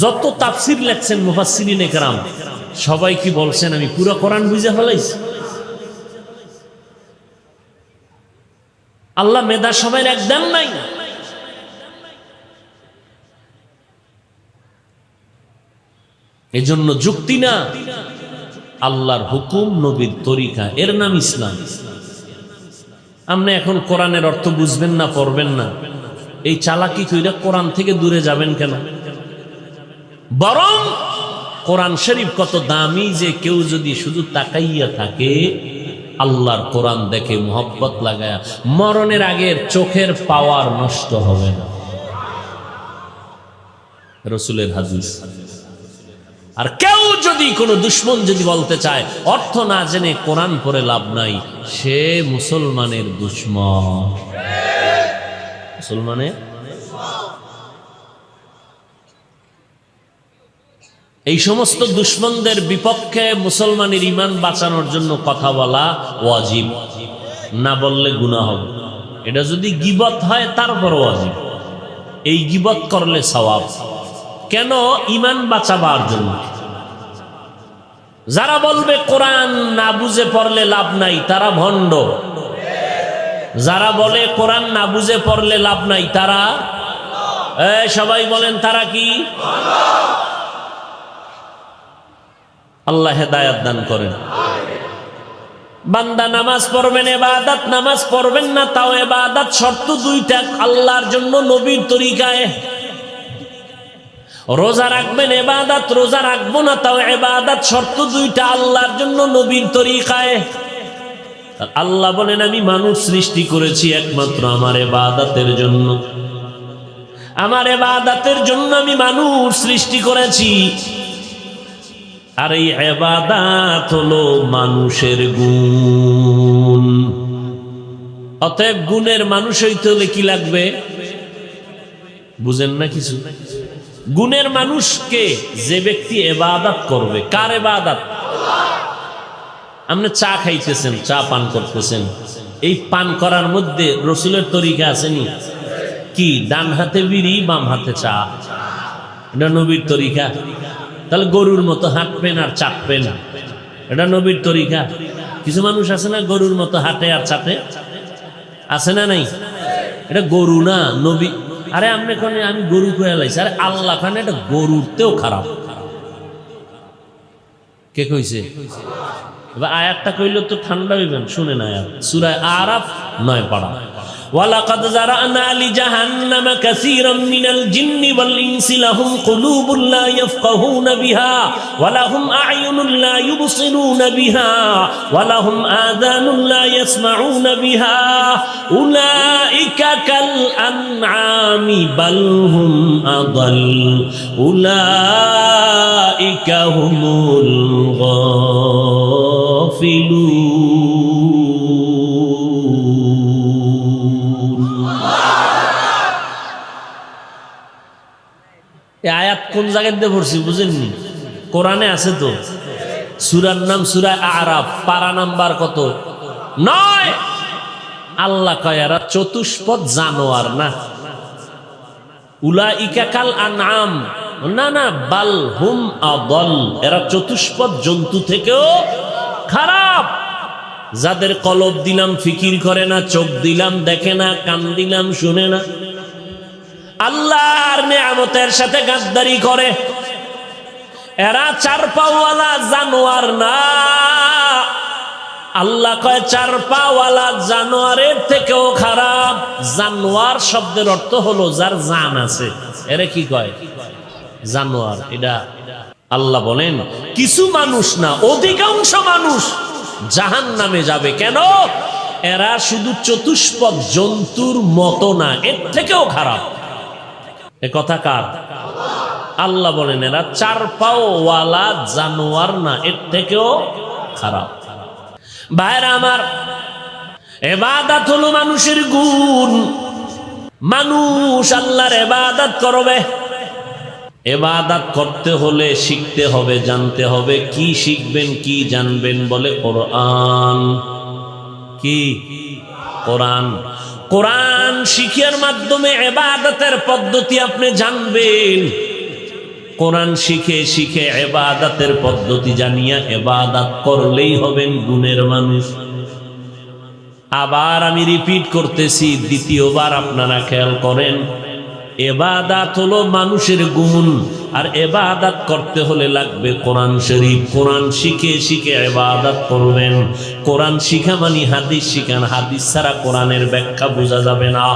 যত তাফসির লেখছেন মুফাসসিরিনে কেরাম সবাই কি বলছেন আমি পুরো কোরআন বুঝে ফেলাইছি? আল্লাহ মেধা সবাই একদম নাই। এজন্য যুক্তি না, আল্লাহর হুকুম, নবীর তরিকা, এর নাম ইসলাম। আপনি এখন কোরআনের অর্থ বুঝবেন না, পড়বেন না, এই চালাকি কইরা কোরআন থেকে দূরে যাবেন কেন? বরং কোরআন শরীফ কত দামি যে কেউ যদি শুধু তাকাইয়া থাকে, আল্লাহর কোরআন দেখে মোহব্বত লাগায়া, মরণের আগের চোখের পাওয়ার নষ্ট হবে না। রাসূলের হাদিস। আর কেউ যদি কোনো দুশ্মন যদি বলতে চায় অর্থ না জেনে কোরআন পড়ে লাভ নাই, সে মুসলমানের দুশ্মন। মুসলমানের এই সমস্ত দুশ্মনদের বিপক্ষে মুসলমানের ঈমান বাঁচানোর জন্য কথা বলা ওয়াজিব, না বললে গুনাহ হবে। এটা যদি গীবত হয় তারপর ওয়াজিব, এই গীবত করলে সওয়াব। কেন? ঈমান বাঁচাবার জন্য। যারা বলবে কোরআন না বুঝে পড়লে লাভ নাই, তারা ভণ্ড। যারা বলে কোরআন না বুঝে পড়লে লাভ নাই, তারা সবাই বলেন তারা কি? আল্লাহ হেদায়েত দান করেন। বান্দা নামাজ পড়বেন ইবাদত, নামাজ পড়বেন না তাও ইবাদত, শর্ত দুইটা আল্লাহর জন্য নবীর তরিকায়। রোজা রাখবেন ইবাদত, রোজা রাখবো না তাও ইবাদত, শর্ত দুইটা আল্লাহর জন্য নবীর তরিকায়। আল্লাহ বলেন আমি মানুষ সৃষ্টি করেছি একমাত্র আমার ইবাদতের জন্য, আমার ইবাদতের জন্য আমি মানুষ সৃষ্টি করেছি। আর এই ইবাদত হলো মানুষের গুণ। অতএব গুণের মানুষ হইতে হলে কি লাগবে? বুঝেন না কিছু? গুণের মানুষকে যে ব্যক্তি ইবাদত করবে। কার ইবাদত? আপনি চা খাইতেছেন, চা পান করতেছেন, এই পান করার মধ্যে রাসূলের তরিকা আসেনি? কি? ডান হাতে বিড়ি, বাম হাতে চা, এটা নবীর তরিকা। তাহলে গরুর মতো হাঁটবেন আর চাটবেন, এটা নবীর তরিকা। কিছু মানুষ আছে না গরুর মতো হাঁটে আর চাটে, আছে না নাই? এটা গরু না, নবী। আরে আপনি কোনে আমি গরু কয়ে লাইছি, আরে আল্লাহ খানে এটা গরুরতেও খারাপ। কে কইছে? এবার আয়াতটা কইলে তো ঠান্ডা হইবেন, শুনে না। আয়াত সূরা আরাফ 9 পারা। ওয়ালাকাদ যারানা লিজাহান্নামা কাসীরাম মিনাল জিন্নি ওয়াল ইনসি লাহুম কুলুবুন লা ইয়াফকাহুনা বিহা ওয়া লাহুম আ'য়ুনুন লা ইউবসিরুনা বিহা ওয়া লাহুম আযানুন লা ইয়াসমাউনা বিহা উলাইকা কাল আনআমি বাল হুম আদাল উলাইকা হুমুল গাফিলুন। আয়াত কোন জায়গায় দিয়ে পড়ছি বুঝেননি? কোরআনে আছে তো। সূরার নাম সূরা আরাফ, পারা নাম্বার কত? 9। আল্লাহ কয় এরা চতুষ্পদ জানোয়ার না। উলাইকা কাল আনআম, না না, বাল হুম আদাল, এরা চতুষ্পদ জন্তু থেকেও খারাপ। যাদের কলব দিলাম ফিকির করে না, চোখ দিলাম দেখে না, কান দিলাম শুনে না, আল্লাহর নিয়ামতের সাথে গাদ্দারি করে, এরা চার পাওয়ালা জানোয়ার না। আল্লাহ কয় চার পাওয়ালা জানোয়ারের থেকেও খারাপ। জানোয়ার শব্দের অর্থ হলো যার জান আছে, এরা কি কয়? জানোয়ার। এটা আল্লাহ বলেন কিছু মানুষ না, অধিকাংশ মানুষ জাহান্নামে যাবে। কেন? এরা শুধু চতুষ্পদ জন্তুর মতো না, এর থেকেও খারাপ। এ কথা কার? আল্লাহ বলেন এরা চার পাওয়ালা জানোয়ার না, এর থেকেও খারাপ। ভাইরা আমার, ইবাদত হলো মানুষের গুণ। মানুষ আল্লাহর ইবাদত করবে। ইবাদত করতে হলে শিখতে হবে, জানতে হবে। কি শিখবেন, কি জানবেন? বলে কোরআন। কি? কোরআন। কোরআন শিখার মাধ্যমে ইবাদতের পদ্ধতি আপনি জানবেন। কোরআন শিখে শিখে ইবাদতের পদ্ধতি জানিয়া ইবাদত করলেই হবেন গুণের মানুষ। আবার আমি রিপিট করতেছি, দ্বিতীয়বার আপনারা খেয়াল করেন, ইবাদত হলো মানুষের গুণ, আর ইবাদত করতে হলে লাগবে কোরআন শরীফ। কোরআন শিখে শিখে ইবাদত করবেন। কোরআন শিখা মানে হাদিস শিখান, হাদিস ছাড়া কোরআনের ব্যাখ্যা বোঝা যাবে না।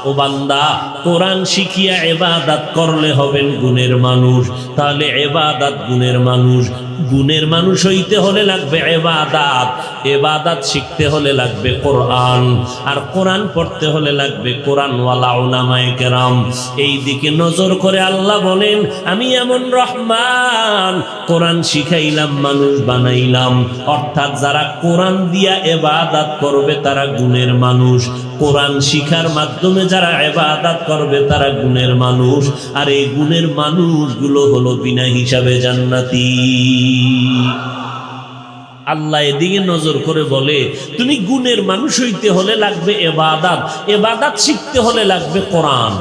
ও বান্দা, কোরআন শিখিয়া ইবাদত করলে হবেন গুণের মানুষ। তাহলে ইবাদত গুণের মানুষ, গুণের মানুষ হইতে হলে লাগবে ইবাদত, ইবাদত শিখতে হলে লাগবে কোরআন, আর কোরআন পড়তে হলে লাগবে কোরআনওয়ালা উলামায়ে কেরাম। এই দিকে নজর করে আল্লাহ বলেন, আমি এমন রহমান, কোরআন শিখাইলাম, মানুষ বানাইলাম। অর্থাৎ যারা কোরআন দিয়া ইবাদত করবে তারা গুণের মানুষ, কোরআন শিখার মাধ্যমে যারা ইবাদত করবে তারা গুণের মানুষ, আর এই গুণের মানুষগুলো হলো বিনা হিসাবে জান্নাতি। আল্লাহ এদিকে নজর করে বলে, তুমি গুণের মানুষ হইতে হলে লাগবে ইবাদত, ইবাদত শিখতে হলে লাগবে কোরআন।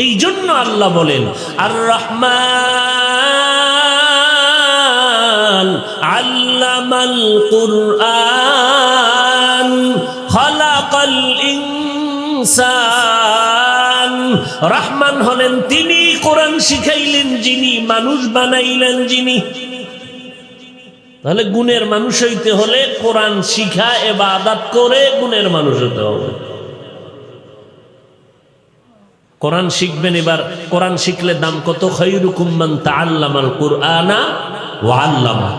এই জন্য আল্লাহ বলেন, আর রহমান আল্লামাল কুরআন খালাকাল ইনসান। রহমান হলেন তিনি, কোরআন শিখাইলেন যিনি, মানুষ বানাইলেন যিনি। তাহলে গুণের মানুষ হইতে হলে কোরআন শিখা ইবাদত করে গুণের মানুষ হতে হবে। কোরআন শিখবেন। এবার কোরআন শিখলে দাম কত? খায়রুকুম মান তাআল্লামাল কুরআনা ওয়া আল্লামা।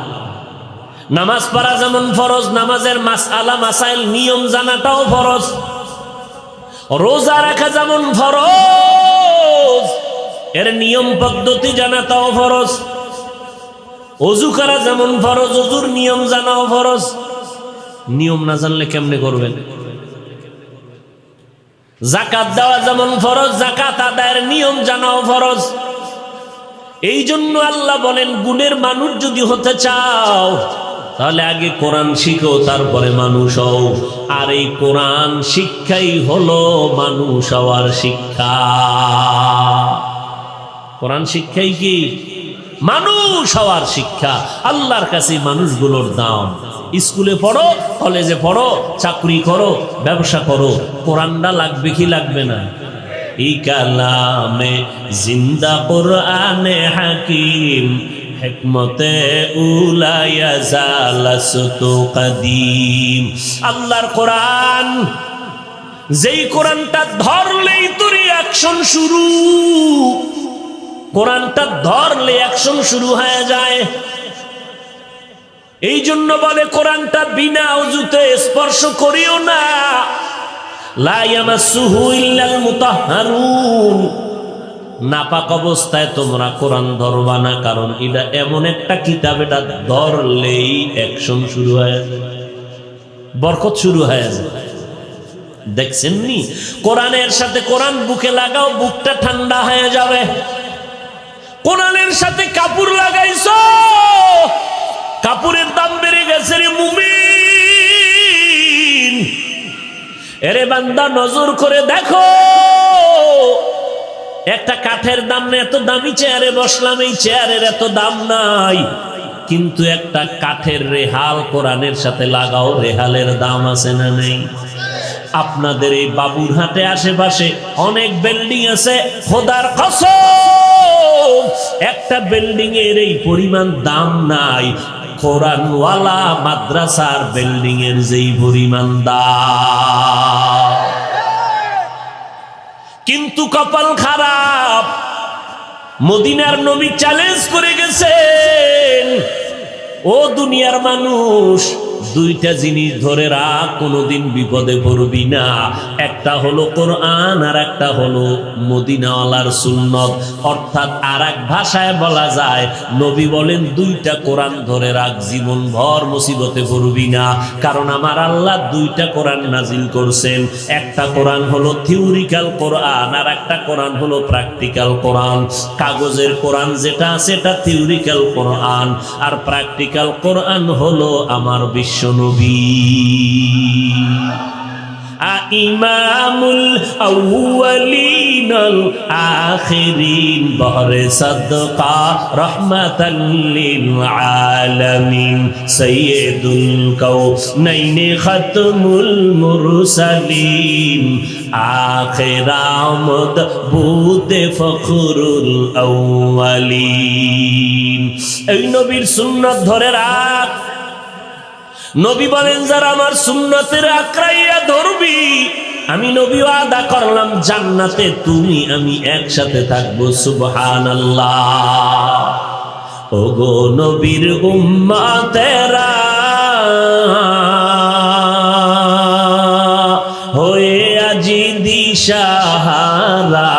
নামাজ পড়া যেমন ফরজ, নামাজের মাসআলা মাসাইল নিয়ম জানাটাও ফরজ। রোজা রাখা যেমন ফরজ, এর নিয়ম পদ্ধতি জানাটাও ফরজ। ওযু করা যেমন ফরজ, ওযুর নিয়ম জানাও ফরজ। নিয়ম না জানলে কেমনে করবেন? যাকাত দেওয়া যেমন ফরজ, যাকাত আদায়ের নিয়ম জানাও ফরজ। এই জন্য আল্লাহ বলেন, গুণের মানুষ যদি হতে চাও তাহলে আগে কোরআন শিখো, তারপরে মানুষ হও। আর এই কোরআন শিক্ষাই হলো মানুষ হওয়ার শিক্ষা। কোরআন শিক্ষাই কি? মানুষ হওয়ার শিক্ষা। আল্লাহর কাছে মানুষগুলোর দাম। স্কুলে পড়ো, কলেজে পড়ো, চাকরি করো, ব্যবসা করো, কোরআনটা লাগবে কি লাগবে না? এই কালামে জিন্দা কোরআনে হাকিম, হিকমতে উলায়া জালাসতু কদিম। আল্লাহর কোরআন, যেই কোরআনটা ধরলেই তোর অ্যাকশন শুরু, কোরআনটা ধরলে অ্যাকশন শুরু হয়ে যায়। এই জন্য বলে কোরআনটা বিনা ওযুতে স্পর্শ করিও না। লা ইয়ামাসসুহু ইল্লাল মুতাহহারুন। নাপাক অবস্থায় তোমরা কোরআন ধরবা না, কারণ এটা এমন একটা কিতাব, এটা ধরলেই অ্যাকশন শুরু হয়ে যায়, বরকত শুরু হয়ে যায়। দেখছেন নি? কোরআনের সাথে কোরআন বুকে লাগাও, বুকটা ঠান্ডা হয়ে যাবে। কোরআনের সাথে কাপড় লাগাইছো, কাপড়ের দাম বেড়ে গেছে রে মুমিন। এরে বান্দা, নজর করে দেখো, একটা কাঠের দাম না, এত দামি চেয়ারে বসলাম, এই চেয়ারের এত দাম নাই, কিন্তু একটা কাঠের রেহাল কোরআনের সাথে লাগাও, রেহালের দাম আছে না নেই? আপনাদের এই বাবুরহাটে আশেপাশে অনেক বিল্ডিং আছে, খোদার কসম একটা বিল্ডিং এর এই পরিমাণ দাম নাই কোরআনওয়ালা মাদ্রাসার বিল্ডিং এর যেই পরিমাণ দাম। কিন্তু কপাল খারাপ, মদিনার নবী চ্যালেঞ্জ করে গেছেন, ও দুনিয়ার মানুষ, দুইটা জিনিস ধরে রাখ, কোনোদিন বিপদে পড়বি না। একটা হলো কোরআন, আর একটা হলো মদিনাওয়ালার সুন্নত। অর্থাৎ আর এক ভাষায় বলা যায়, নবী বলেন দুইটা কোরআন ধরে রাখ, জীবন ভর মুসিবতে পড়বি না। কারণ আমার আল্লাহ দুইটা কোরআন নাজিল করছেন। একটা কোরআন হলো থিওরিক্যাল কোরআন, আর একটা কোরআন হলো প্র্যাকটিক্যাল কোরআন। কাগজের কোরআন যেটা আছে এটা থিওরিক্যাল কোরআন, আর প্র্যাকটিক্যাল কোরআন হলো আমার বিশ্ব নবী। ইমামুল আউয়ালিনাল আখিরিন বহরে সাদকা রাহমাতাল লিল আলামিন সাইয়্যিদুল কাউনাইনি খাতমুল মুরসালিন আখিরামদ বুদে ফখরুল আউয়ালিন। এই নবীর সুন্নাত ধরে রাখ। নবী বলেন যারা আমার সুন্নতের আঁকড়াইয়া ধরবি, আমি নবী ওয়াদা করলাম জান্নাতে তুমি আমি একসাথে থাকবো। সুবহানাল্লাহ। ওগো নবীর উম্মতেরা হয়ে আজি দিশাহারা,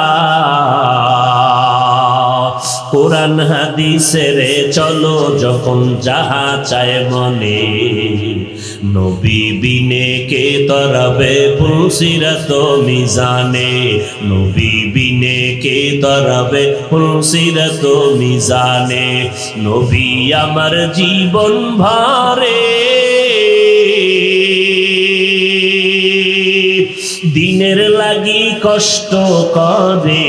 কোরআন হাদিসের চলো যখন যাহা চায় মনে, নবী বিনে কে তরাবে পুলসিরাত মিজানে, নবী বিনে কে তরাবে পুলসিরাত মিজানে। নবী আমার জীবন ভরে দিনের লাগি কষ্ট করে,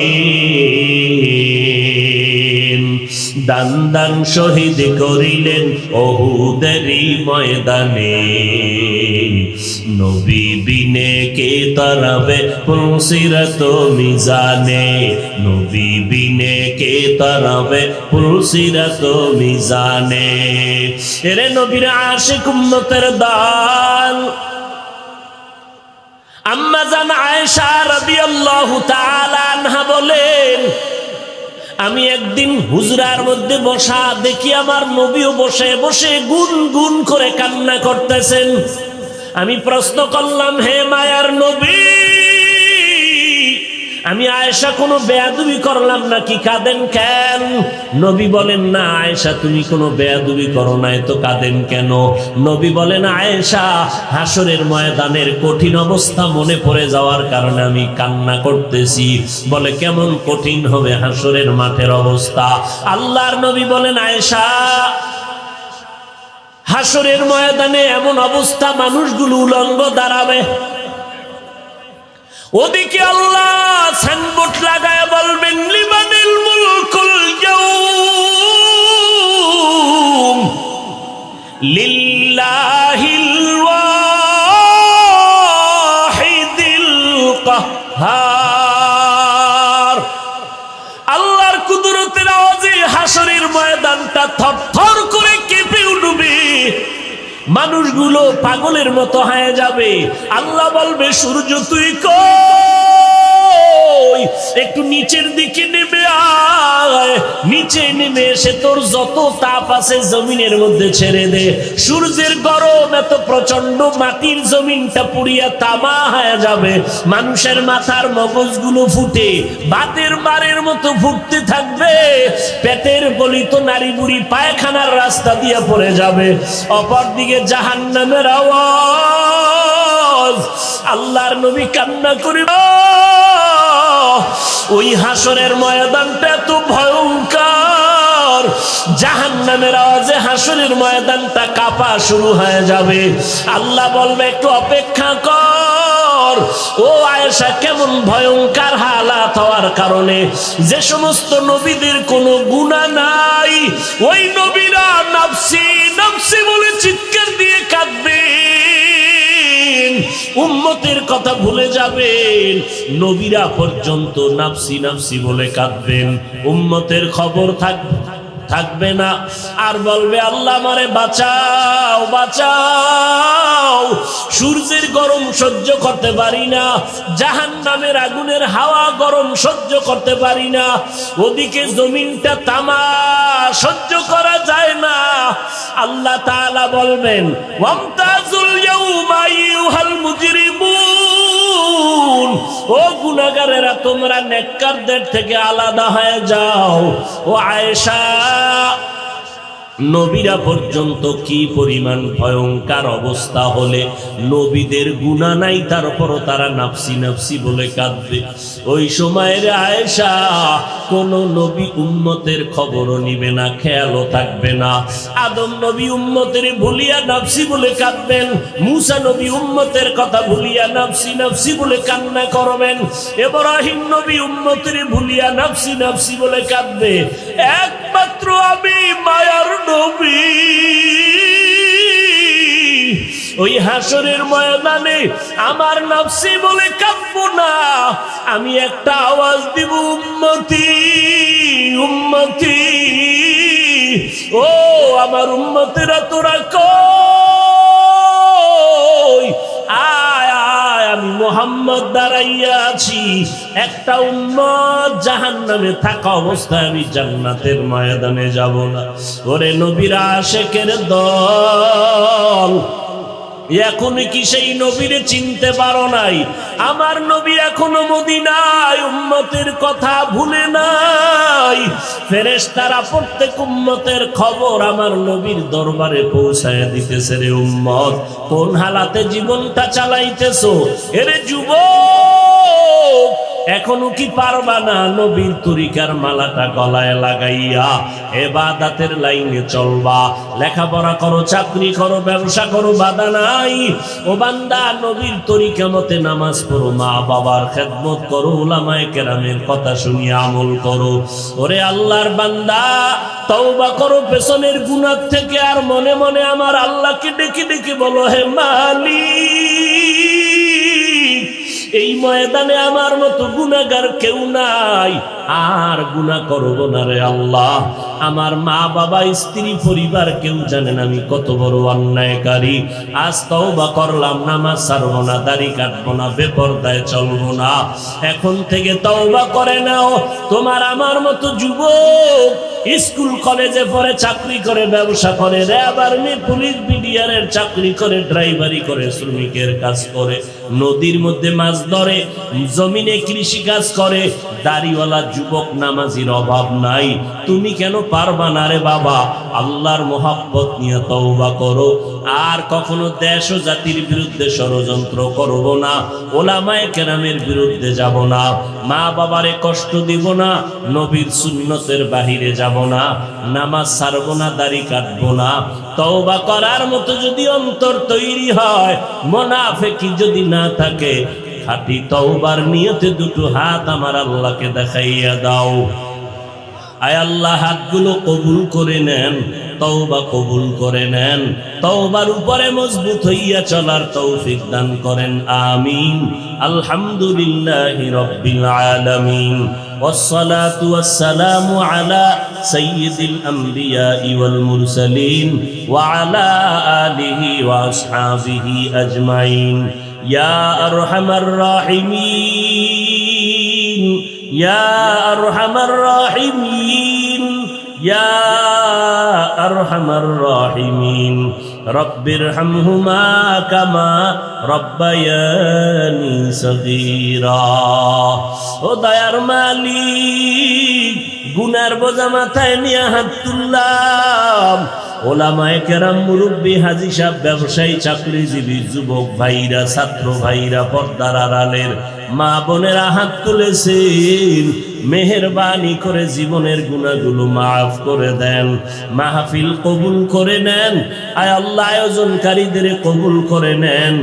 দান দান শহীদ করিলেন ওহুদেরই ময়দানে, নবী বিনে কে তরাবে পুলসিরাত মিজানে, নবী বিনে কে তরাবে পুলসিরাত মিজানে। এরে নবীর আশিক উম্মতের দল আম্মা জান আয়েশা রাদিয়াল্লাহু তাআলা আনহা বলেন, আমি একদিন হুজরার মধ্যে বসা দেখি আমার নবীও বসে বসে গুনগুন করে কান্না করতেছেন। আমি প্রশ্ন করলাম, হে মায়ার নবী, আমি আয়েশা কোনো বেয়াদবি করলাম নাকি, কাঁদেন কেন? নবী বলেন, না আয়েশা তুমি কোনো বেয়াদবি করো নাই তো কাঁদেন কেন? নবী বলেন, আয়েশা হাসরের ময়দানের কঠিন অবস্থা মনে পড়ে যাওয়ার কারণে আমি কান্না করতেছি। বলে কেমন কঠিন হবে হাসরের মাঠের অবস্থা? আল্লাহর নবী বলেন, আয়েশা হাসরের ময়দানে এমন অবস্থা মানুষগুলো উলঙ্গ দাঁড়াবে, ওদিকে আল্লাহ সাইনবোর্ড লাগায় বলবেন লিমানিল মুলকুল ইয়াউম লিল্লাহিল ওয়াহিদিল কাহ্হার। আল্লাহর কুদরতের আওয়াজে হাসরের ময়দানটা থরথর করে কেঁপে উঠবে, মানুষগুলো পাগলের মতো হয়ে যাবে। আল্লাহ বলবে, সূর্য তুই কই? একটু নিচের দিকে নেমে আয়, নিচে নেমে এসে তোর যত তাপ আছে জমিনের মধ্যে ছেড়ে দে। সূর্যের গরম এত প্রচন্ড, মাটির জমিনটা পুড়িয়া তামা হয়ে যাবে, মানুষের মাথার মগজগুলো ফুটে বাতের মারের মতো ফুটতে থাকবে, পেটের গলিত নারী বুড়ি পায়খানার রাস্তা দিয়ে পড়ে যাবে। অপরদিকে জাহান্নামের আওয়াজ। আল্লাহর নবী কান্না করে, ওই হাসরের ময়দানটা এত ভয়ঙ্কর, জাহান্নামের আওয়াজে হাসরের ময়দানটা কাঁপা শুরু হয়ে যাবে। আল্লাহ বলবে, একটু অপেক্ষা কর। ও আয়েশা, কেমন ভয়ঙ্কর হালাত হওয়ার কারণে যে সমস্ত নবীদের কোনো গুনাহ নাই, ওই নবীরা নাফসি নাফসি বলে চিৎকার দিয়ে কাঁদবেন, উম্মতের কথা ভুলে যাবেন। নবীরা পর্যন্ত নাফসি নাফসি বলে কাঁদবেন, উম্মতের খবর থাকবে না। আর বলবে, আল্লাহ আমারে বাঁচাও বাঁচাও, সূর্যের গরম সহ্য করতে পারি না, জাহান্নামের আগুনের হাওয়া গরম সহ্য করতে পারি না, ওদিকে জমিনটা তামা সহ্য করা যায় না। আল্লাহ তাআলা বলবেন, ওয়ামতাজুল ইয়াউমা আইয়ুহাল মুজরিমুন, ও গুনাহগারেরা তোমরা নেককারদের থেকে আলাদা হয়ে যাও। ও আয়েশা, নবীরা পর্যন্ত কি পরিমাণ ভয়ঙ্কর অবস্থা হলে নবীদের গুনাহ নাই, তারপরও তারা নাফসি নাফসি বলে কাঁদবে। ওই সময়ের আয়েশা কোন নবী উম্মতের খবরও নিবে না, খেয়ালও থাকবে না। আদম নবী উম্মতের ভুলিয়া নাফসি বলে কাঁদবেন, মুসা নবী উম্মতের কথা ভুলিয়া নাফসি নাফসি বলে কান্না করবেন, ইব্রাহিম নবী উম্মতের ভুলিয়া নাফসি নাফসি বলে কাঁদবে। একমাত্র আমি মায়ার নবী ওই হাসরের ময়দানে আমার নাফসি বলে কাঁদবো না, আমি একটা আওয়াজ দিব, উম্মতি উম্মতি, ও আমার উম্মতেরা তোরা কই, আয় আয়, আমি মুহাম্মদ দাঁড়াইয়া আছি। একটা উম্মত জাহান্নামে থাকা অবস্থায় আমি জান্নাতের ময়দানে যাব না। ওরে নবীরা আশেকের দল, এখন কি সেই নবীরে চিনতে পারো নাই? আমার নবী এখনো মদিনায়, উম্মতের কথা ভুলে নাই। ফেরেশতারা প্রত্যেক উম্মতের খবর আমার নবীর দরবারে পৌঁছায় দিতেছে। রে উম্মত, কোন হালাতে জীবনটা চালাইতেছো? এরে যুবক, এখনো কি পারবা না নবীর তরিকার মালাটা গলায় লাগাইয়া ইবাদতের লাইনে চলবা? লেখাপড়া করো, চাকরি করো, ব্যবসা করো, বাধা নাই। ও বান্দা, নবীর তরিকা মতে নামাজ পড়ো, মা বাবার খেদমত করো, উলামায়ে কেরামের কথা শুনিয়ে আমল করো। ওরে আল্লাহর বান্দা, তওবা করো পেছনের গুনাহ থেকে, আর মনে মনে আমার আল্লাহকে ডেকে ডেকে বলো, হে মালিক, এই ময়দানে আমার মতো গুনাহগার কেউ নাই, আর গুনাহ করব না রে আল্লাহ। আমার মা বাবা, স্ত্রী, পরিবার কেউ জানেন আমি কত বড় অন্যায়কারী। আজ তওবা করলাম, নামাজ ছাড়বো না, দাড়ি কাটবো না, বেপরদায় চলবো না। এখন থেকে তওবা করে নাও। তোমার আমার মতো যুবক স্কুল কলেজে পড়ে, চাকরি করে, ব্যবসা করে, র্যাব, আর্মি, পুলিশ, বিডিআরের চাকরি করে, ড্রাইভারি করে, শ্রমিকের কাজ করে, নদীর মধ্যে মাছ ধরে, জমিনে কৃষি কাজ করে, দাড়িওয়ালা যুবক নামাজির অভাব নাই। তুমি কেন পারবা না রে বাবা? আল্লাহর মোহাব্বত নিয়ে তওবা করো। আর কখনো দেশ ও জাতির বিরুদ্ধে ষড়যন্ত্র করব না, ওলামায়ে কেরামের বিরুদ্ধে যাব না, মা বাবারে কষ্ট দিব না, নবীর সুন্নতের বাহিরে যাব না, নামাজ ছাড়ব না, দাড়ি কাটবো না। তওবা করার মতো যদি অন্তর তৈরি হয়, মুনাফিকি যদি না থাকে, খাঁটি তওবার নিয়তে দুটো হাত আমার আল্লাহকে দেখাইয়া দাও। আয় আল্লাহ, হাতগুলো কবুল করে নেন, তওবা কবুল করে নেন, তওবার উপরে মজবুত হইয়া চলার তৌফিক দান করেন, আমিন। আলহামদুলিল্লাহি রাব্বিল আলামিন, ওয়াসসালাতু ওয়াসসালামু আলা সাইয়্যিদিল আমবিয়াই ওয়াল মুরসালিন ওয়া আলা আলিহি ওয়া আসহাবিহি আজমাইন। ইয়া আরহামার রাহিমিন, ইয়া আরহামার রাহিমিন, ইয়া আরহামার রাহিমিন, রব্বিরহামহুমা কামা রব্বায়ানি সগীরা। ও দয়ার মালিক, গুনার বোঝা মাথায় নিয়ে হাত তুললাম। ওলামায়ে কেরাম, মুরব্বী, হাজী সাহেব, ব্যবসায়ী, চাকরিজীবী, যুবক ভাইরা, ছাত্র ভাইরা, পর্দার আড়ালের মা বোনেরা হাত তুলেছেন। মেহেরবানি করে জীবনের গুনাহগুলো মাফ করে দেন, মাহফিল কবুল করে নেন। আয় আল্লাহ, আয়োজনকারীদের কবুল করে নেন,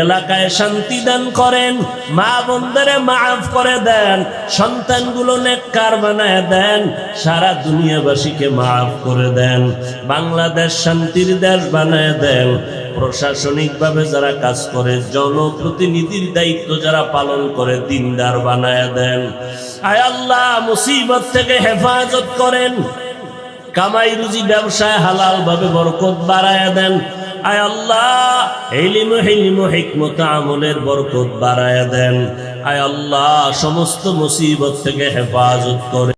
এলাকায় শান্তি দান করেন, মা বোনদের মাফ করে দেন, সন্তানগুলো নেককার বানায় দেন, সারা দুনিয়াবাসীকে মাফ করে দেন, বাংলাদেশ শান্তির দেশ বানায় দেন। প্রশাসনিকভাবে যারা কাজ করে, জনপ্রতিনিধির দায়িত্ব যারা পালন করে, দিনদার বানায় দেন। আয় আল্লাহ, মুসিবত থেকে হেফাজত করেন, কামাই রুজি ব্যবসায় হালাল ভাবে বরকত বাড়ায় দেন। আয় আল্লাহ, ইলম হিকমত আমলের বরকত বাড়ায় দেন। আয় আল্লাহ, সমস্ত মুসিবত থেকে হেফাজত করে।